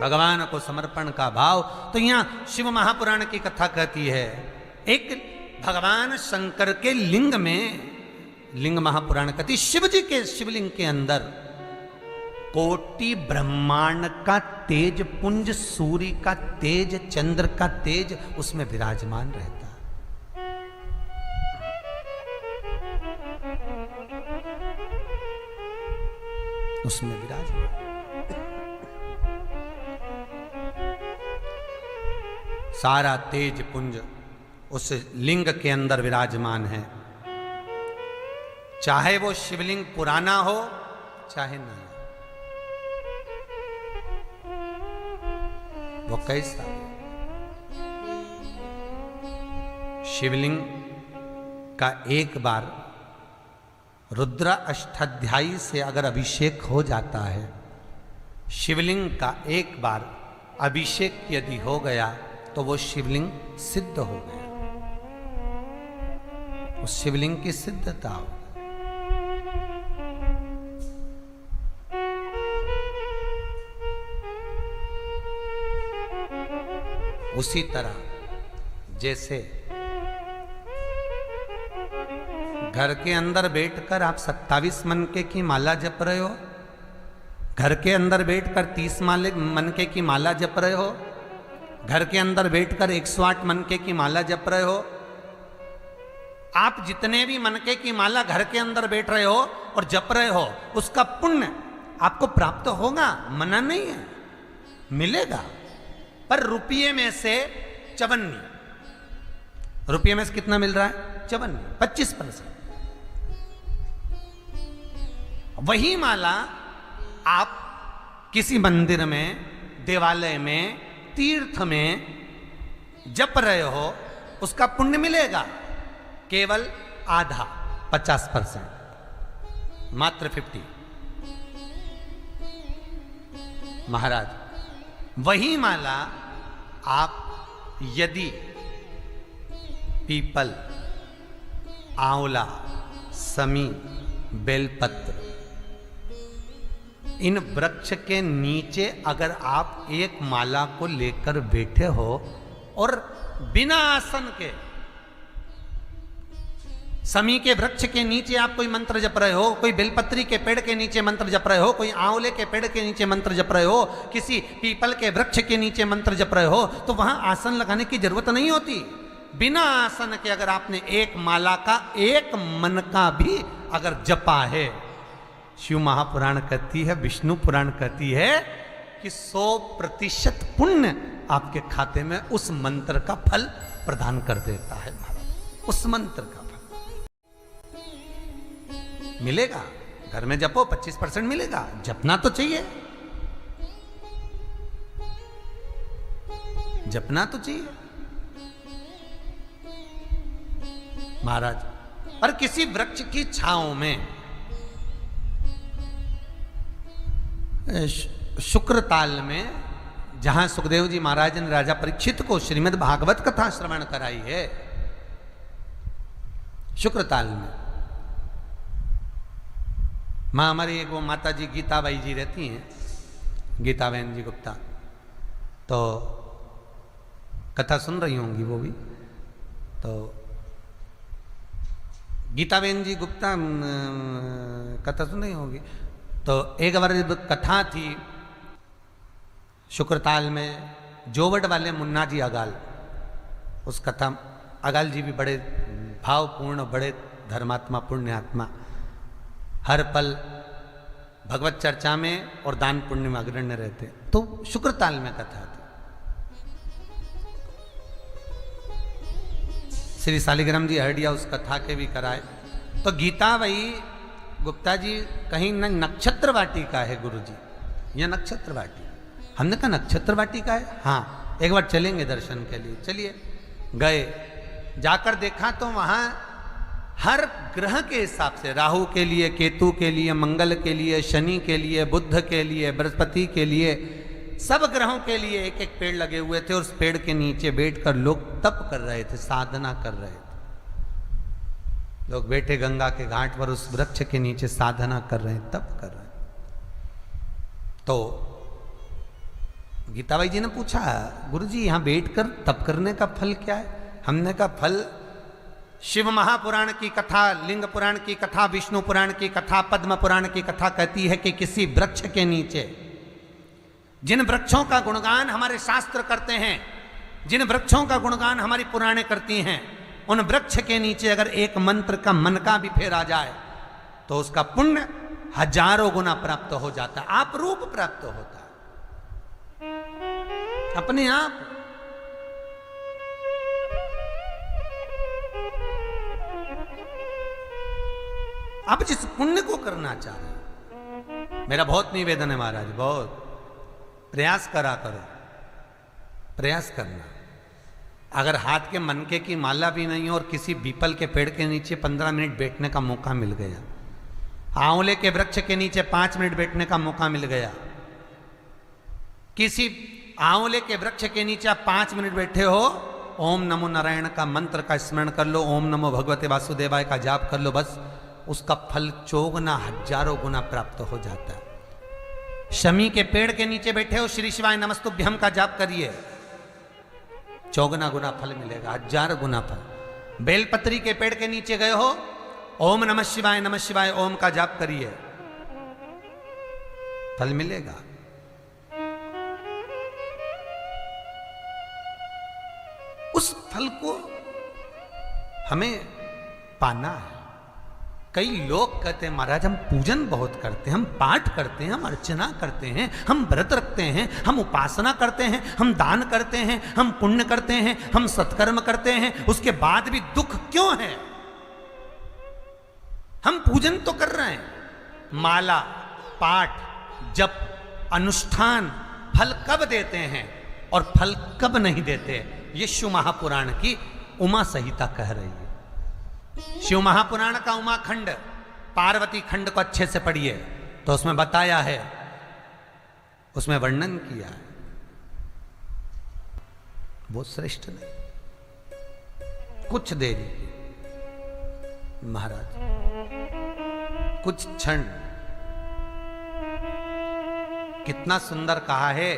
भगवान को समर्पण का भाव। तो यहां शिव महापुराण की कथा कहती है, एक भगवान शंकर के लिंग में, लिंग महापुराण कहती शिव जी के शिवलिंग के अंदर कोटि ब्रह्मांड का तेज पुंज, सूर्य का तेज, चंद्र का तेज उसमें विराजमान रहता है। उसमें विराजमान सारा तेज पुंज उस लिंग के अंदर विराजमान है। चाहे वो शिवलिंग पुराना हो चाहे ना आओ। वो कैसा? शिवलिंग का एक बार रुद्र अष्टाध्यायी से अगर अभिषेक हो जाता है, शिवलिंग का एक बार अभिषेक यदि हो गया तो वो शिवलिंग सिद्ध हो गया, उस शिवलिंग की सिद्धता हो। उसी तरह जैसे घर के अंदर बैठकर आप 27 मनके की माला जप रहे हो, घर के अंदर बैठकर 30 मनके की माला जप रहे हो, घर के अंदर बैठकर 108 मनके की माला जप रहे हो, आप जितने भी मनके की माला घर के अंदर बैठ रहे हो और जप रहे हो, उसका पुण्य आपको प्राप्त होगा, मना नहीं है, मिलेगा। पर रुपये में से 54, रुपये में से कितना मिल रहा है? 54, 25%। वही माला आप किसी मंदिर में, देवालय में, तीर्थ में जप रहे हो, उसका पुण्य मिलेगा केवल आधा, 50%, मात्र 50। महाराज, वही माला आप यदि पीपल, आंवला, समी, बेलपत्र, इन वृक्ष के नीचे अगर आप एक माला को लेकर बैठे हो और बिना आसन के, समी के वृक्ष के नीचे आप कोई मंत्र जप रहे हो, कोई बेलपत्री के पेड़ के नीचे मंत्र जप रहे हो, कोई आंवले के पेड़ के नीचे मंत्र जप रहे हो, किसी पीपल के वृक्ष के नीचे मंत्र जप रहे हो, तो वहां आसन लगाने की जरूरत नहीं होती। बिना आसन के अगर आपने एक माला का एक मन का भी अगर जपा है, शिव महापुराण कहती है, विष्णु पुराण कहती है कि 100% पुण्य आपके खाते में उस मंत्र का फल प्रदान कर देता है। महाराज, उस मंत्र का फल मिलेगा। घर में जपो, 25% मिलेगा, जपना तो चाहिए, जपना तो चाहिए महाराज। और किसी वृक्ष की छांव में, शुक्रताल में, जहां सुखदेव जी महाराज ने राजा परीक्षित को श्रीमद् भागवत कथा श्रवण कराई है, शुक्रताल में मां हमारी एक वो माता जी गीताबाई जी रहती हैं, गीताबेन जी गुप्ता, तो कथा सुन रही होंगी वो भी। तो गीताबेन जी गुप्ता कथा सुन रही होंगी। तो एक बार कथा थी शुक्रताल में, जोवट वाले मुन्ना जी अगाल, उस कथा, अगाल जी भी बड़े भावपूर्ण, बड़े धर्मात्मा, पुण्यात्मा, हर पल भगवत चर्चा में और दान पुण्य में अग्रण्य रहते। तो शुक्रताल में कथा थी। श्री शालिग्राम जी हरडिया उस कथा के भी कराए। तो गीताबाई गुप्ता जी कहीं न नक्षत्र वाटिका है गुरु जी, यह नक्षत्र वाटिका। हमने कहा नक्षत्र वाटिका है, हाँ एक बार चलेंगे दर्शन के लिए। चलिए, गए, जाकर देखा तो वहां हर ग्रह के हिसाब से, राहु के लिए, केतु के लिए, मंगल के लिए, शनि के लिए, बुध के लिए, बृहस्पति के लिए, सब ग्रहों के लिए एक एक पेड़ लगे हुए थे। और उस पेड़ के नीचे बैठकर लोग तप कर रहे थे, साधना कर रहे थे। लोग बैठे गंगा के घाट पर उस वृक्ष के नीचे साधना कर रहे हैं, तप कर रहे हैं। तो गीताबाई जी ने पूछा, गुरुजी यहां बैठकर तप करने का फल क्या है? हमने कहा फल शिव महापुराण की कथा, लिंग पुराण की कथा, विष्णु पुराण की कथा, पद्म पुराण की कथा कहती है कि किसी वृक्ष के नीचे, जिन वृक्षों का गुणगान हमारे शास्त्र करते हैं, जिन वृक्षों का गुणगान हमारी पुराणे करती हैं, उन वृक्ष के नीचे अगर एक मंत्र का मन का भी फेरा जाए तो उसका पुण्य हजारों गुना प्राप्त हो जाता है, आप रूप प्राप्त होता है अपने आप। आप जिस पुण्य को करना चाह रहे हैं, मेरा बहुत निवेदन है महाराज, बहुत प्रयास करा करो, प्रयास करना। अगर हाथ के मनके की माला भी नहीं हो और किसी पीपल के पेड़ के नीचे 15 मिनट बैठने का मौका मिल गया, आंवले के वृक्ष के नीचे 5 मिनट बैठने का मौका मिल गया, किसी आंवले के वृक्ष के नीचे आप 5 मिनट बैठे हो, ओम नमो नारायण का मंत्र का स्मरण कर लो, ओम नमो भगवते वासुदेवाय का जाप कर लो, बस उसका फल चौगुना हजारों गुना प्राप्त हो जाता है। शमी के पेड़ के नीचे बैठे हो, श्री शिवाय नमस्तुभ्यम का जाप करिए, चौगुना गुना फल मिलेगा, 1000 गुना फल। बेलपत्री के पेड़ के नीचे गए हो, ओम नमः शिवाय ओम का जाप करिए, फल मिलेगा। उस फल को हमें पाना है। कई लोग कहते हैं महाराज हम पूजन बहुत करते हैं, हम पाठ करते हैं, हम अर्चना करते हैं, हम व्रत रखते हैं, हम उपासना करते हैं, हम दान करते हैं, हम पुण्य करते हैं, हम सत्कर्म करते हैं, उसके बाद भी दुख क्यों है? हम पूजन तो कर रहे हैं, माला, पाठ, जप, अनुष्ठान फल कब देते हैं और फल कब नहीं देते? ये शिव महापुराण की उमा संहिता कह रही है। शिव महापुराण का उमा खंड, पार्वती खंड को अच्छे से पढ़िए तो उसमें बताया है, उसमें वर्णन किया है, वो श्रेष्ठ नहीं। कुछ देरी महाराज, कुछ क्षण, कितना सुंदर कहा है,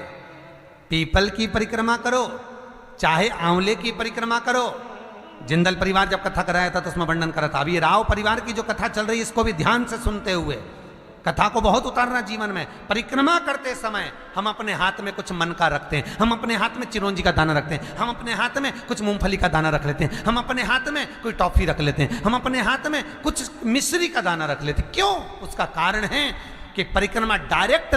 पीपल की परिक्रमा करो, चाहे आंवले की परिक्रमा करो। जिंदल परिवार जब कथा कराया था तो उसमें वर्णन करा था। अभी राव परिवार की जो कथा चल रही है इसको भी ध्यान से सुनते हुए कथा को बहुत उतारना जीवन में। परिक्रमा करते समय हम अपने हाथ में कुछ मन का रखते हैं, हम अपने हाथ में चिरौंजी का दाना रखते हैं, हम अपने हाथ में कुछ मूंगफली का दाना रख लेते हैं, हम अपने हाथ में कोई टॉफी रख लेते हैं, हम अपने हाथ में कुछ मिश्री का दाना रख लेते हैं। क्यों? उसका कारण है कि परिक्रमा डायरेक्ट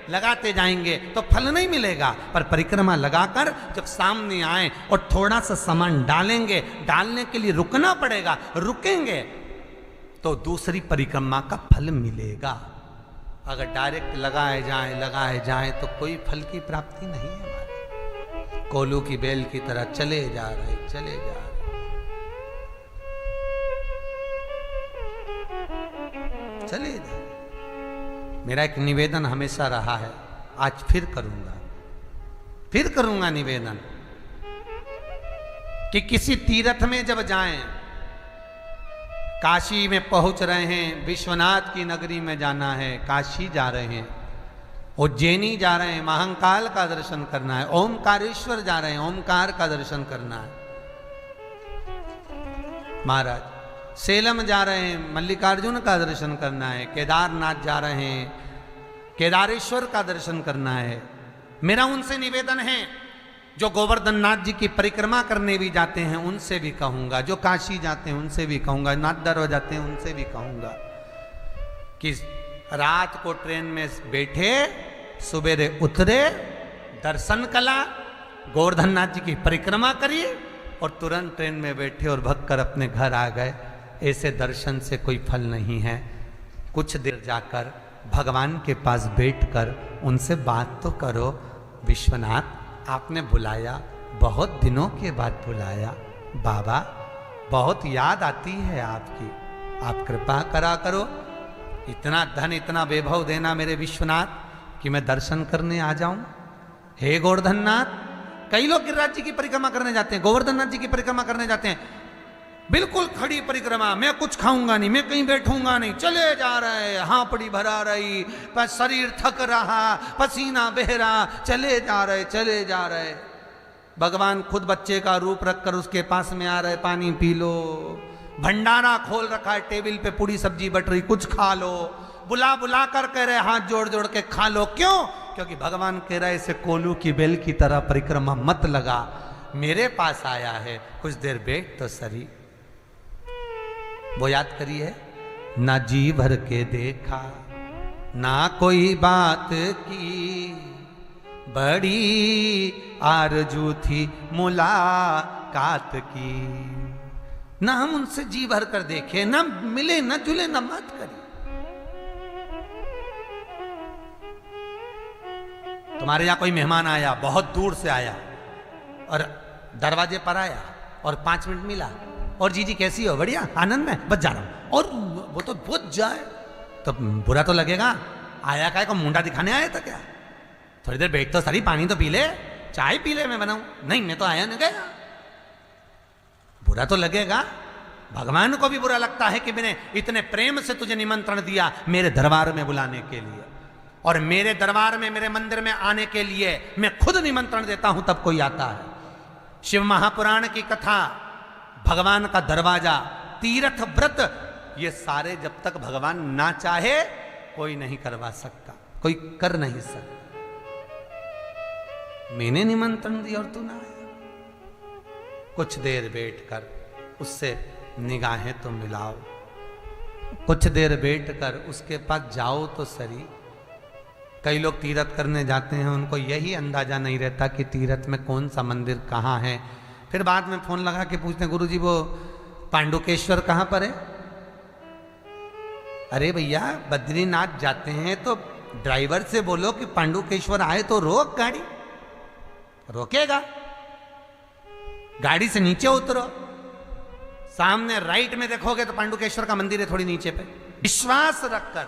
लगाते जाएंगे तो फल नहीं मिलेगा, पर परिक्रमा लगाकर जब सामने आए और थोड़ा सा सामान डालेंगे, डालने के लिए रुकना पड़ेगा, रुकेंगे तो दूसरी परिक्रमा का फल मिलेगा। अगर डायरेक्ट लगाए जाए तो कोई फल की प्राप्ति नहीं है हमारे। कोलू की बेल की तरह चले जा रहे। मेरा एक निवेदन हमेशा रहा है, आज फिर करूंगा निवेदन कि किसी तीर्थ में जब जाएं, काशी में पहुंच रहे हैं, विश्वनाथ की नगरी में जाना है, काशी जा रहे हैं, उज्जैनी जा रहे हैं, महाकाल का दर्शन करना है, ओमकारेश्वर जा रहे हैं, ओमकार का दर्शन करना है महाराज, सेलम जा रहे हैं, मल्लिकार्जुन का दर्शन करना है, केदारनाथ जा रहे हैं, केदारेश्वर का दर्शन करना है। मेरा उनसे निवेदन है जो गोवर्धन नाथ जी की परिक्रमा करने भी जाते हैं उनसे भी कहूंगा, जो काशी जाते हैं उनसे भी कहूंगा, नाथ दरबार जाते हैं उनसे भी कहूंगा कि रात को ट्रेन में बैठे, सुबेरे उतरे, दर्शन कला, गोवर्धन नाथ जी की परिक्रमा करिए और तुरंत ट्रेन में बैठे और भगकर अपने घर आ गए। ऐसे दर्शन से कोई फल नहीं है। कुछ देर जाकर भगवान के पास बैठकर उनसे बात तो करो, विश्वनाथ आपने बुलाया, बहुत दिनों के बाद बुलाया, बाबा बहुत याद आती है आपकी, आप कृपा करा करो, इतना धन इतना वैभव देना मेरे विश्वनाथ कि मैं दर्शन करने आ जाऊं। हे गोवर्धन नाथ, कई लोग गिरिराज जी की परिक्रमा करने जाते हैं, गोवर्धन नाथ जी की परिक्रमा करने जाते हैं, बिल्कुल खड़ी परिक्रमा, मैं कुछ खाऊंगा नहीं, मैं कहीं बैठूंगा नहीं, चले जा रहे, हांपड़ी भरा रही, पर शरीर थक रहा, पसीना बह रहा, चले जा रहे। भगवान खुद बच्चे का रूप रखकर उसके पास में आ रहे, पानी पी लो, भंडारा खोल रखा है, टेबल पे पूरी सब्जी बट रही, कुछ खा लो, बुला कर कह रहे हाथ जोड़ जोड़ के खा लो। क्यों? क्योंकि भगवान कह रहे इसे कोलू की बेल की तरह परिक्रमा मत लगा, मेरे पास आया है, कुछ देर बैठ तो सरी। वो याद करिए, ना जी भर के देखा, ना कोई बात की, बड़ी आरजू थी मुलाकात की। ना हम उनसे जी भर कर देखे, ना मिले, ना जुले, ना बात करी। तुम्हारे यहाँ कोई मेहमान आया, बहुत दूर से आया और दरवाजे पर आया और 5 मिनट मिला और जी कैसी हो, बढ़िया, आनंद में, बस जा रहा हूं, और वो तो बुझ जाए तो बुरा तो लगेगा। आया काय को मुंडा दिखाने आया था क्या? थोड़ी देर बैठ तो सारी, पानी तो पी ले, चाय पी ले, मैं बनाऊं। नहीं, मैं तो आया नहीं गया, बुरा तो लगेगा। भगवान को भी बुरा लगता है कि मैंने इतने प्रेम से तुझे निमंत्रण दिया मेरे दरबार में बुलाने के लिए, और मेरे दरबार में, मेरे मंदिर में आने के लिए मैं खुद निमंत्रण देता हूं तब कोई आता है। शिव महापुराण की कथा, भगवान का दरवाजा, तीर्थ व्रत, ये सारे जब तक भगवान ना चाहे कोई नहीं करवा सकता, कोई कर नहीं सकता। मैंने निमंत्रण दिया और तू ना आया। कुछ देर बैठकर उससे निगाहें तो मिलाओ, कुछ देर बैठकर उसके पास जाओ तो सही। कई लोग तीर्थ करने जाते हैं, उनको यही अंदाजा नहीं रहता कि तीर्थ में कौन सा मंदिर कहाँ है। फिर बाद में फोन लगा के पूछते हैं, गुरुजी वो पांडुकेश्वर कहाँ पर है? अरे भैया, बद्रीनाथ जाते हैं तो ड्राइवर से बोलो कि पांडुकेश्वर आए तो रोक गाड़ी, रोकेगा। गाड़ी से नीचे उतरो, सामने राइट में देखोगे तो पांडुकेश्वर का मंदिर है, थोड़ी नीचे पे। विश्वास रखकर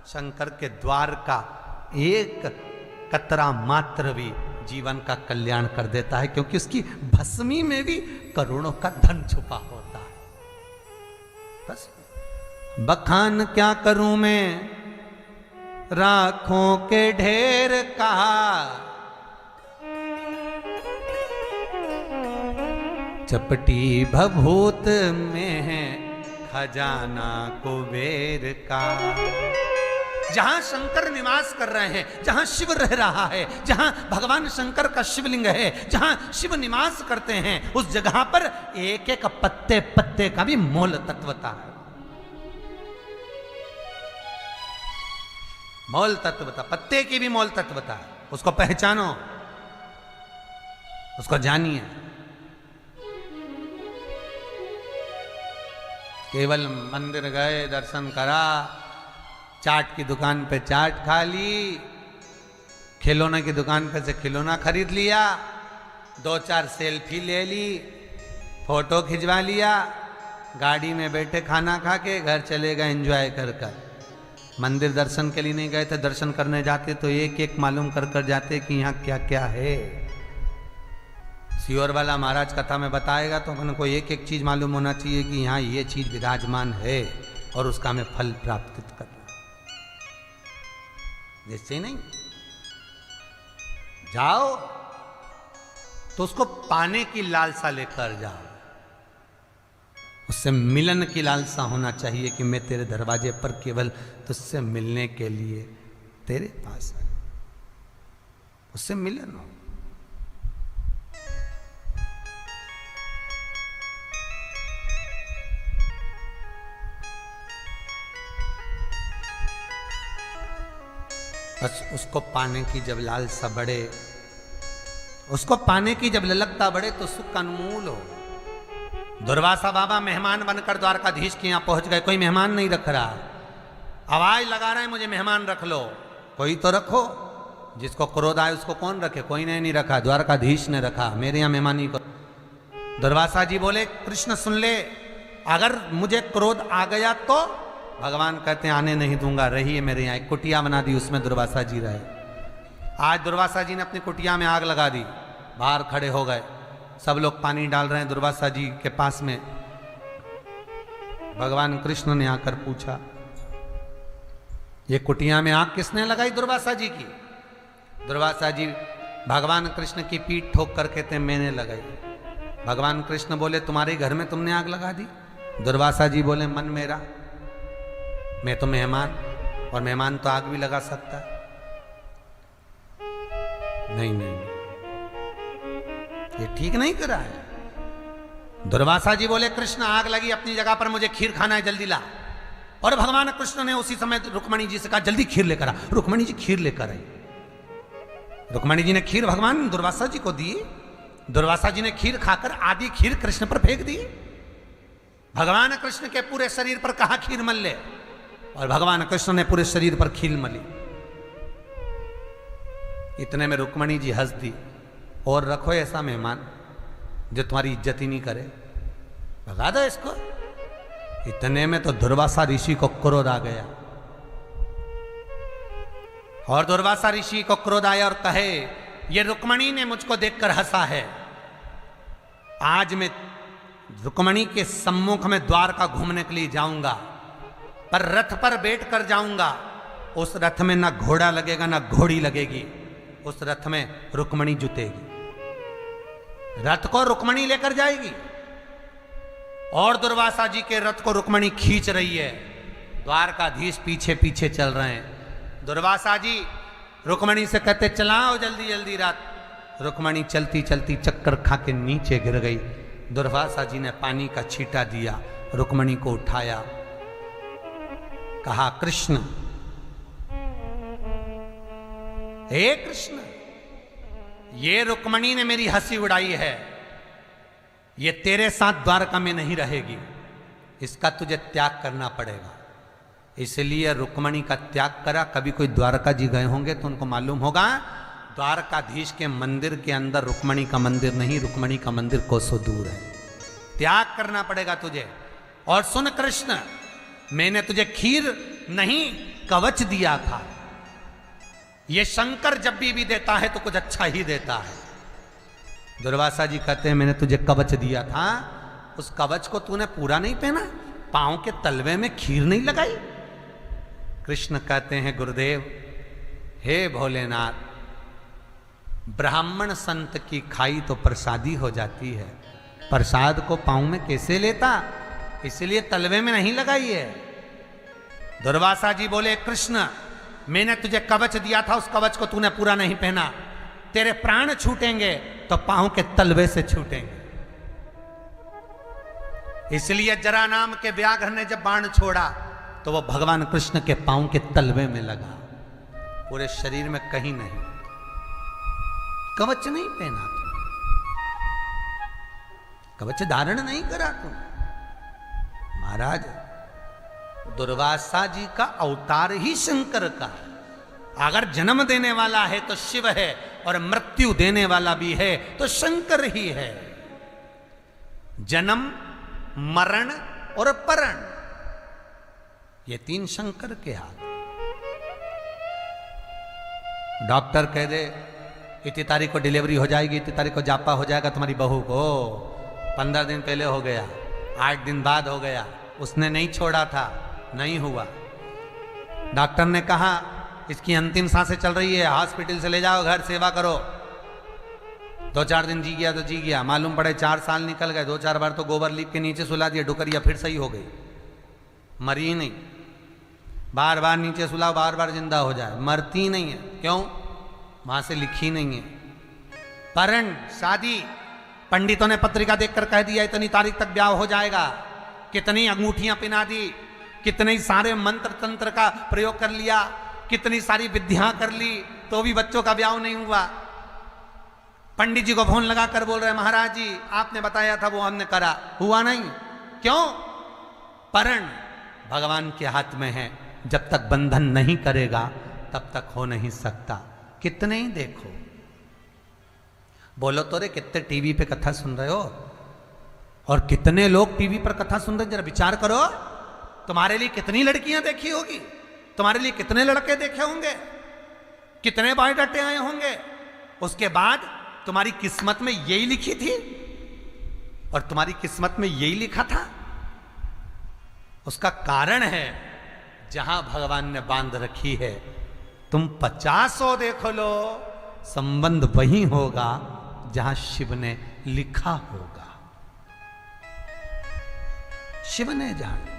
शंकर के द्वार का एक कतरा मात्र भी जीवन का कल्याण कर देता है, क्योंकि उसकी भस्मी में भी करोड़ों का धन छुपा होता है। बस बखान क्या करूं मैं राखों के ढेर का, चपटी भभूत में है खजाना कुबेर का। जहां शंकर निवास कर रहे हैं, जहां शिव रह रहा है, जहां भगवान शंकर का शिवलिंग है, जहां शिव निवास करते हैं, उस जगह पर एक एक पत्ते पत्ते का भी मोल तत्वता है। मोल तत्वता, पत्ते की भी मोल तत्वता है। उसको पहचानो, उसको जानिए। केवल मंदिर गए, दर्शन करा, चाट की दुकान पे चाट खा ली, खिलौने की दुकान पे से खिलौना खरीद लिया, 2-4 सेल्फी ले ली, फोटो खिंचवा लिया, गाड़ी में बैठे खाना खा के घर चले गए एंजॉय कर कर। मंदिर दर्शन के लिए नहीं गए थे, दर्शन करने जाते तो एक एक मालूम कर कर जाते कि यहाँ क्या क्या है। सियोर वाला महाराज कथा में बताएगा तो अपन को एक एक चीज मालूम होना चाहिए कि यहाँ ये चीज विराजमान है और उसका हमें फल प्राप्त करना। जैसे नहीं जाओ तो उसको पाने की लालसा लेकर जाओ, उससे मिलन की लालसा होना चाहिए कि मैं तेरे दरवाजे पर केवल तुझसे मिलने के लिए तेरे पास आया, उससे मिलन हो। बस उसको पाने की जब लालसा बढ़े, उसको पाने की जब ललकता बढ़े तो सुख का अनमोल हो। दुर्वासा बाबा मेहमान बनकर द्वारकाधीश के यहाँ पहुंच गए। कोई मेहमान नहीं रख रहा, आवाज लगा रहे हैं मुझे मेहमान रख लो। कोई तो रखो, जिसको क्रोध आए उसको कौन रखे? कोई ने नहीं रखा, द्वारकाधीश ने रखा, मेरे यहाँ मेहमानी को। दुर्वासा जी बोले, कृष्ण सुन ले, अगर मुझे क्रोध आ गया तो भगवान कहते हैं आने नहीं दूंगा, रहिए मेरे यहाँ। एक कुटिया बना दी, उसमें दुर्वासा जी रहे। आज दुर्वासा जी ने अपनी कुटिया में आग लगा दी, बाहर खड़े हो गए, सब लोग पानी डाल रहे हैं दुर्वासा जी के पास में। भगवान कृष्ण ने आकर पूछा, ये कुटिया में आग किसने लगाई? दुर्वासा जी की। दुर्वासा जी भगवान कृष्ण की पीठ ठोक कर कहते हैं मैंने लगाई। भगवान कृष्ण बोले, तुम्हारे घर में तुमने आग लगा दी? दुर्वासा जी बोले, मन मेरा, मैं तो मेहमान, और मेहमान तो आग भी लगा सकता है। नहीं नहीं, ये ठीक नहीं करा है। दुर्वासा जी बोले, कृष्ण आग लगी अपनी जगह पर, मुझे खीर खाना है, जल्दी ला। और भगवान कृष्ण ने उसी समय रुक्मणी जी से कहा, जल्दी खीर लेकर आ। रुक्मणी जी खीर लेकर आई। रुक्मणी जी ने खीर भगवान दुर्वासा जी को दी। दुर्वासा जी ने खीर खाकर आधी खीर कृष्ण पर फेंक दी। भगवान कृष्ण के पूरे शरीर पर कहा खीर मल ले, और भगवान कृष्ण ने पूरे शरीर पर खीर मली। इतने में रुक्मणी जी हंस दी, और रखो ऐसा मेहमान जो तुम्हारी इज्जत ही नहीं करे, भगा दो इसको। इतने में तो दुर्वासा ऋषि को क्रोध आ गया, और दुर्वासा ऋषि को क्रोध आया और कहे, ये रुक्मणी ने मुझको देखकर हंसा है, आज मैं रुक्मणी के सम्मुख में द्वारका घूमने के लिए जाऊंगा, पर रथ पर बैठ कर जाऊंगा। उस रथ में ना घोड़ा लगेगा ना घोड़ी लगेगी, उस रथ में रुक्मणी जुतेगी, रथ को रुक्मणी लेकर जाएगी। और दुर्वासा जी के रथ को रुक्मणी खींच रही है, द्वारकाधीश पीछे पीछे चल रहे हैं। दुर्वासा जी रुक्मणी से कहते, चलाओ जल्दी जल्दी रथ। रुक्मणी चलती चलती चक्कर खा के नीचे गिर गई। दुर्वासा जी ने पानी का छींटा दिया, रुक्मणी को उठाया, कहा, कृष्ण, हे कृष्ण, ये रुक्मणी ने मेरी हंसी उड़ाई है, ये तेरे साथ द्वारका में नहीं रहेगी, इसका तुझे त्याग करना पड़ेगा। इसलिए रुक्मणी का त्याग करा। कभी कोई द्वारका जी गए होंगे तो उनको मालूम होगा, द्वारकाधीश के मंदिर के अंदर रुक्मणी का मंदिर नहीं, रुक्मणी का मंदिर कोसों दूर है। त्याग करना पड़ेगा तुझे। और सुन कृष्ण, मैंने तुझे खीर नहीं कवच दिया था। ये शंकर जब भी देता है तो कुछ अच्छा ही देता है। दुर्वासा जी कहते हैं, मैंने तुझे कवच दिया था, उस कवच को तूने पूरा नहीं पहना, पांव के तलवे में खीर नहीं लगाई। कृष्ण कहते हैं, गुरुदेव, हे भोलेनाथ, ब्राह्मण संत की खाई तो प्रसादी हो जाती है, प्रसाद को पांव में कैसे लेता, इसलिए तलवे में नहीं लगाई है। दुर्वासा जी बोले, कृष्ण, मैंने तुझे कवच दिया था, उस कवच को तूने पूरा नहीं पहना, तेरे प्राण छूटेंगे तो पांव के तलवे से छूटेंगे। इसलिए जरा नाम के व्याघ्र ने जब बाण छोड़ा तो वो भगवान कृष्ण के पांव के तलवे में लगा, पूरे शरीर में कहीं नहीं। कवच नहीं पहना तुम, कवच धारण नहीं करा तुम। महाराज, दुर्वासा जी का अवतार ही शंकर का है। अगर जन्म देने वाला है तो शिव है, और मृत्यु देने वाला भी है तो शंकर ही है। जन्म, मरण और परण, ये तीन शंकर के हाथ। डॉक्टर कह दे, इतनी तारीख को डिलीवरी हो जाएगी, इतनी तारीख को जापा हो जाएगा तुम्हारी बहू को, 15 दिन पहले हो गया, 8 दिन बाद हो गया, उसने नहीं छोड़ा था, नहीं हुआ। डॉक्टर ने कहा, इसकी अंतिम सांसें चल रही है, हॉस्पिटल से ले जाओ, घर सेवा करो। 2-4 दिन जी गया तो जी गया, मालूम पड़े 4 साल निकल गए। 2-4 बार तो गोबर लीप के नीचे सुला दिया, डुकरिया फिर सही हो गई, मरी नहीं। बार बार नीचे सुलाओ, बार बार जिंदा हो जाए, मरती नहीं है। क्यों? वहां से लिखी नहीं है। परण, शादी, पंडितों ने पत्रिका देखकर कह दिया इतनी तारीख तक ब्याह हो जाएगा। कितनी अंगूठियां पिना दी, कितने सारे मंत्र तंत्र का प्रयोग कर लिया, कितनी सारी विद्या कर ली, तो भी बच्चों का ब्याह नहीं हुआ। पंडित जी को फोन लगाकर बोल रहे, महाराज जी आपने बताया था, वो हमने करा, हुआ नहीं। क्यों? परण भगवान के हाथ में है, जब तक बंधन नहीं करेगा तब तक हो नहीं सकता। कितने ही देखो, बोलो तो रे, कितने टीवी पे कथा सुन रहे हो, और कितने लोग टीवी पर कथा सुन रहे हैं, जरा विचार करो। तुम्हारे लिए कितनी लड़कियां देखी होगी, तुम्हारे लिए कितने लड़के देखे होंगे, कितने बायोडाटे आए होंगे। उसके बाद तुम्हारी किस्मत में यही लिखी थी, और तुम्हारी किस्मत में यही लिखा था। उसका कारण है, जहां भगवान ने बांध रखी है, तुम 50 देख लो, संबंध वही होगा जहां शिव ने लिखा होगा। शिव ने जहां लिखा,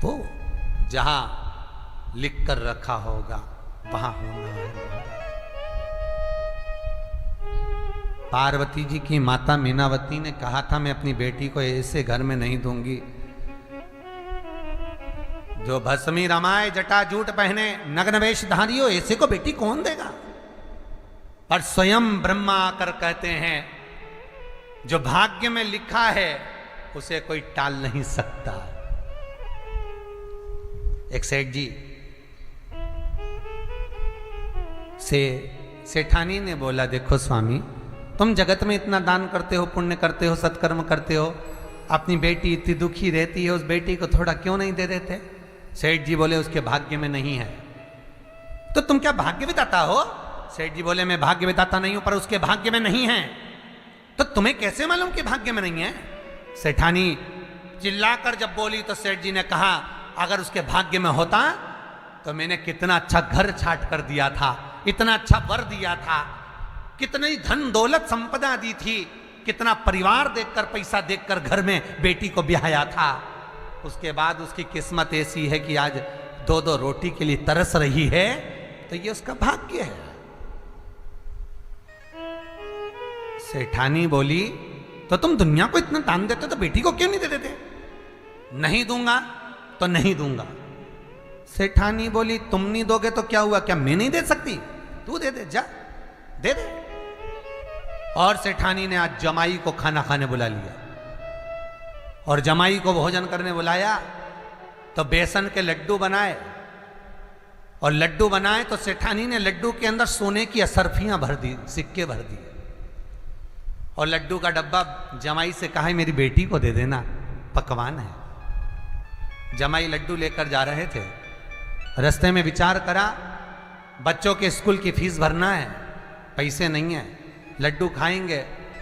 वो जहां लिख कर रखा होगा वहां होना है। पार्वती जी की माता मीनावती ने कहा था, मैं अपनी बेटी को ऐसे घर में नहीं दूंगी जो भस्मी रमाए, जटा जूट पहने, नग्न वेशधारी हो, ऐसे को बेटी कौन देगा। पर स्वयं ब्रह्मा आकर कहते हैं, जो भाग्य में लिखा है उसे कोई टाल नहीं सकता। एक सेठ जी सेठानी ने बोला, देखो स्वामी, तुम जगत में इतना दान करते हो, पुण्य करते हो, सत्कर्म करते हो, अपनी बेटी इतनी दुखी रहती है, उस बेटी को थोड़ा क्यों नहीं दे देते? सेठ जी बोले, उसके भाग्य में नहीं है। तो तुम क्या भाग्य विधाता हो? सेठ जी बोले, मैं भाग्य विधाता नहीं हूं, पर उसके भाग्य में नहीं है। तो तुम्हें कैसे मालूम कि भाग्य में नहीं है? सेठानी चिल्लाकर जब बोली तो सेठ जी ने कहा, अगर उसके भाग्य में होता तो मैंने कितना अच्छा घर छाट कर दिया था, इतना अच्छा वर दिया था, कितनी धन दौलत संपदा दी थी, कितना परिवार देखकर, पैसा देखकर घर में बेटी को ब्याया था। उसके बाद उसकी किस्मत ऐसी है कि आज 2-2 रोटी के लिए तरस रही है, तो ये उसका भाग्य है। सेठानी बोली, तो तुम दुनिया को इतना दान देते तो बेटी को क्यों नहीं दे देते? नहीं दूंगा तो नहीं दूंगा। सेठानी बोली, तुम नहीं दोगे तो क्या हुआ, क्या मैं नहीं दे सकती? तू दे दे, जा दे दे। और सेठानी ने आज जमाई को खाना खाने बुला लिया, और जमाई को भोजन करने बुलाया तो बेसन के लड्डू बनाए, और लड्डू बनाए तो सेठानी ने लड्डू के अंदर सोने की असरफियां भर दी, सिक्के भर दिए, और लड्डू का डब्बा जमाई से कहा, मेरी बेटी को दे देना, पकवान है। जमाई लड्डू लेकर जा रहे थे, रास्ते में विचार करा, बच्चों के स्कूल की फीस भरना है, पैसे नहीं है, लड्डू खाएंगे,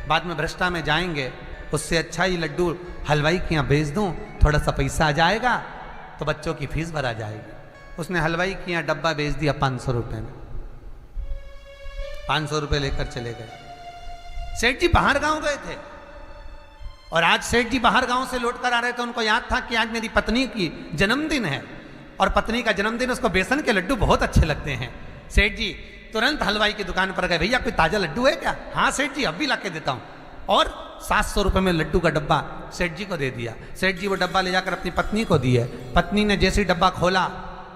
बाद में भ्रष्टा में जाएंगे, उससे अच्छा ही लड्डू हलवाई के यहाँ भेज दूं, थोड़ा सा पैसा आ जाएगा तो बच्चों की फीस भरा जाएगी। उसने हलवाई के यहाँ डब्बा भेज दिया 500 रुपये में, 500 रुपये लेकर चले गए। सेठ जी बाहर गांव गए थे, और आज सेठ जी बाहर गांव से लौट कर आ रहे थे, उनको याद था कि आज मेरी पत्नी की जन्मदिन है, और पत्नी का जन्मदिन, उसको बेसन के लड्डू बहुत अच्छे लगते हैं। सेठ जी तुरंत हलवाई की दुकान पर गए, भैया कोई ताजा लड्डू है क्या? हाँ सेठ जी, अभी ला के देता हूँ। और 700 रुपये में लड्डू का डब्बा सेठ जी को दे दिया। सेठ जी वो डब्बा ले जाकर अपनी पत्नी को दिए। पत्नी ने जैसे ही डब्बा खोला,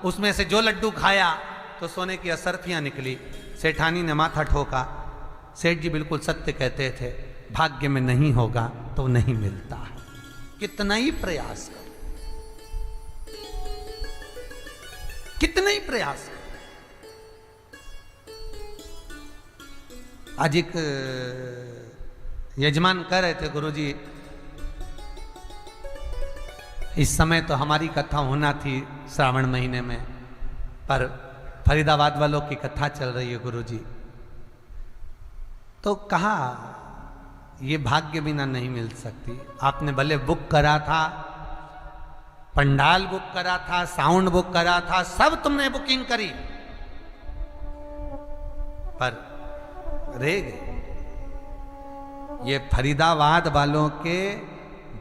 उसमें से जो लड्डू खाया तो सोने की असरफियाँ निकली। सेठानी ने माथा ठोका। सेठ जी बिल्कुल सत्य कहते थे, भाग्य में नहीं होगा तो नहीं मिलता है, कितना ही प्रयास करो, कितना ही प्रयास करो। आज एक यजमान कह रहे थे, गुरुजी इस समय तो हमारी कथा होना थी श्रावण महीने में, पर फरीदाबाद वालों की कथा चल रही है गुरुजी। तो कहा ये भाग्य बिना नहीं मिल सकती। आपने भले बुक करा था, पंडाल बुक करा था, साउंड बुक करा था, सब तुमने बुकिंग करी, पर रह गए। ये फरीदाबाद वालों के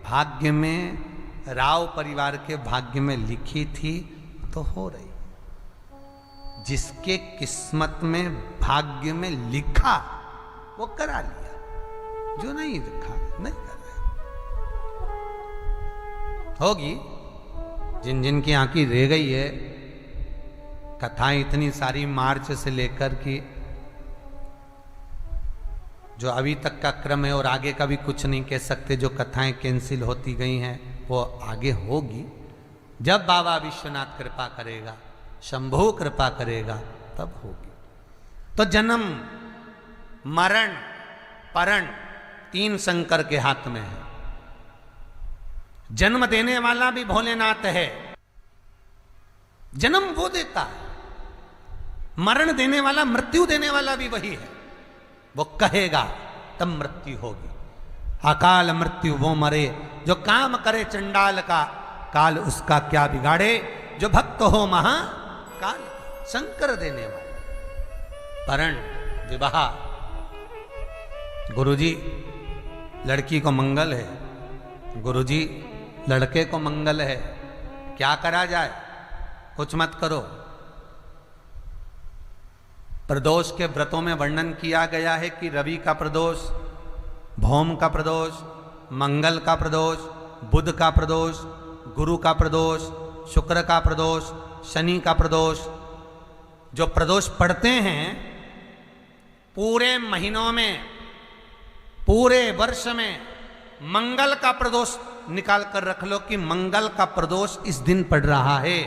भाग्य में, राव परिवार के भाग्य में लिखी थी तो हो रही। जिसके किस्मत में, भाग्य में लिखा वो करा लिया, जो नहीं लिखा नहीं कर रहा। होगी जिन जिन की आंखें रह गई है। कथाएं इतनी सारी मार्च से लेकर की, जो अभी तक का क्रम है, और आगे का भी कुछ नहीं कह सकते। जो कथाएं कैंसिल होती गई हैं वो आगे होगी, जब बाबा विश्वनाथ कृपा करेगा, शंभु कृपा करेगा, तब होगी। तो जन्म, मरण, परण तीन शंकर के हाथ में है। जन्म देने वाला भी भोलेनाथ है, जन्म वो देता है। मरण देने वाला, मृत्यु देने वाला भी वही है। वो कहेगा तब मृत्यु होगी। अकाल मृत्यु वो मरे, जो काम करे चंडाल का, काल उसका क्या बिगाड़े, जो भक्त हो महाकाल। शंकर देने वाला। परण, विवाह, गुरुजी लड़की को मंगल है, गुरुजी लड़के को मंगल है, क्या करा जाए? कुछ मत करो। प्रदोष के व्रतों में वर्णन किया गया है कि रवि का प्रदोष, भौम का प्रदोष, मंगल का प्रदोष, बुध का प्रदोष, गुरु का प्रदोष, शुक्र का प्रदोष, शनि का प्रदोष। जो प्रदोष पढ़ते हैं पूरे महीनों में, पूरे वर्ष में, मंगल का प्रदोष निकाल कर रख लो कि मंगल का प्रदोष इस दिन पड़ रहा है।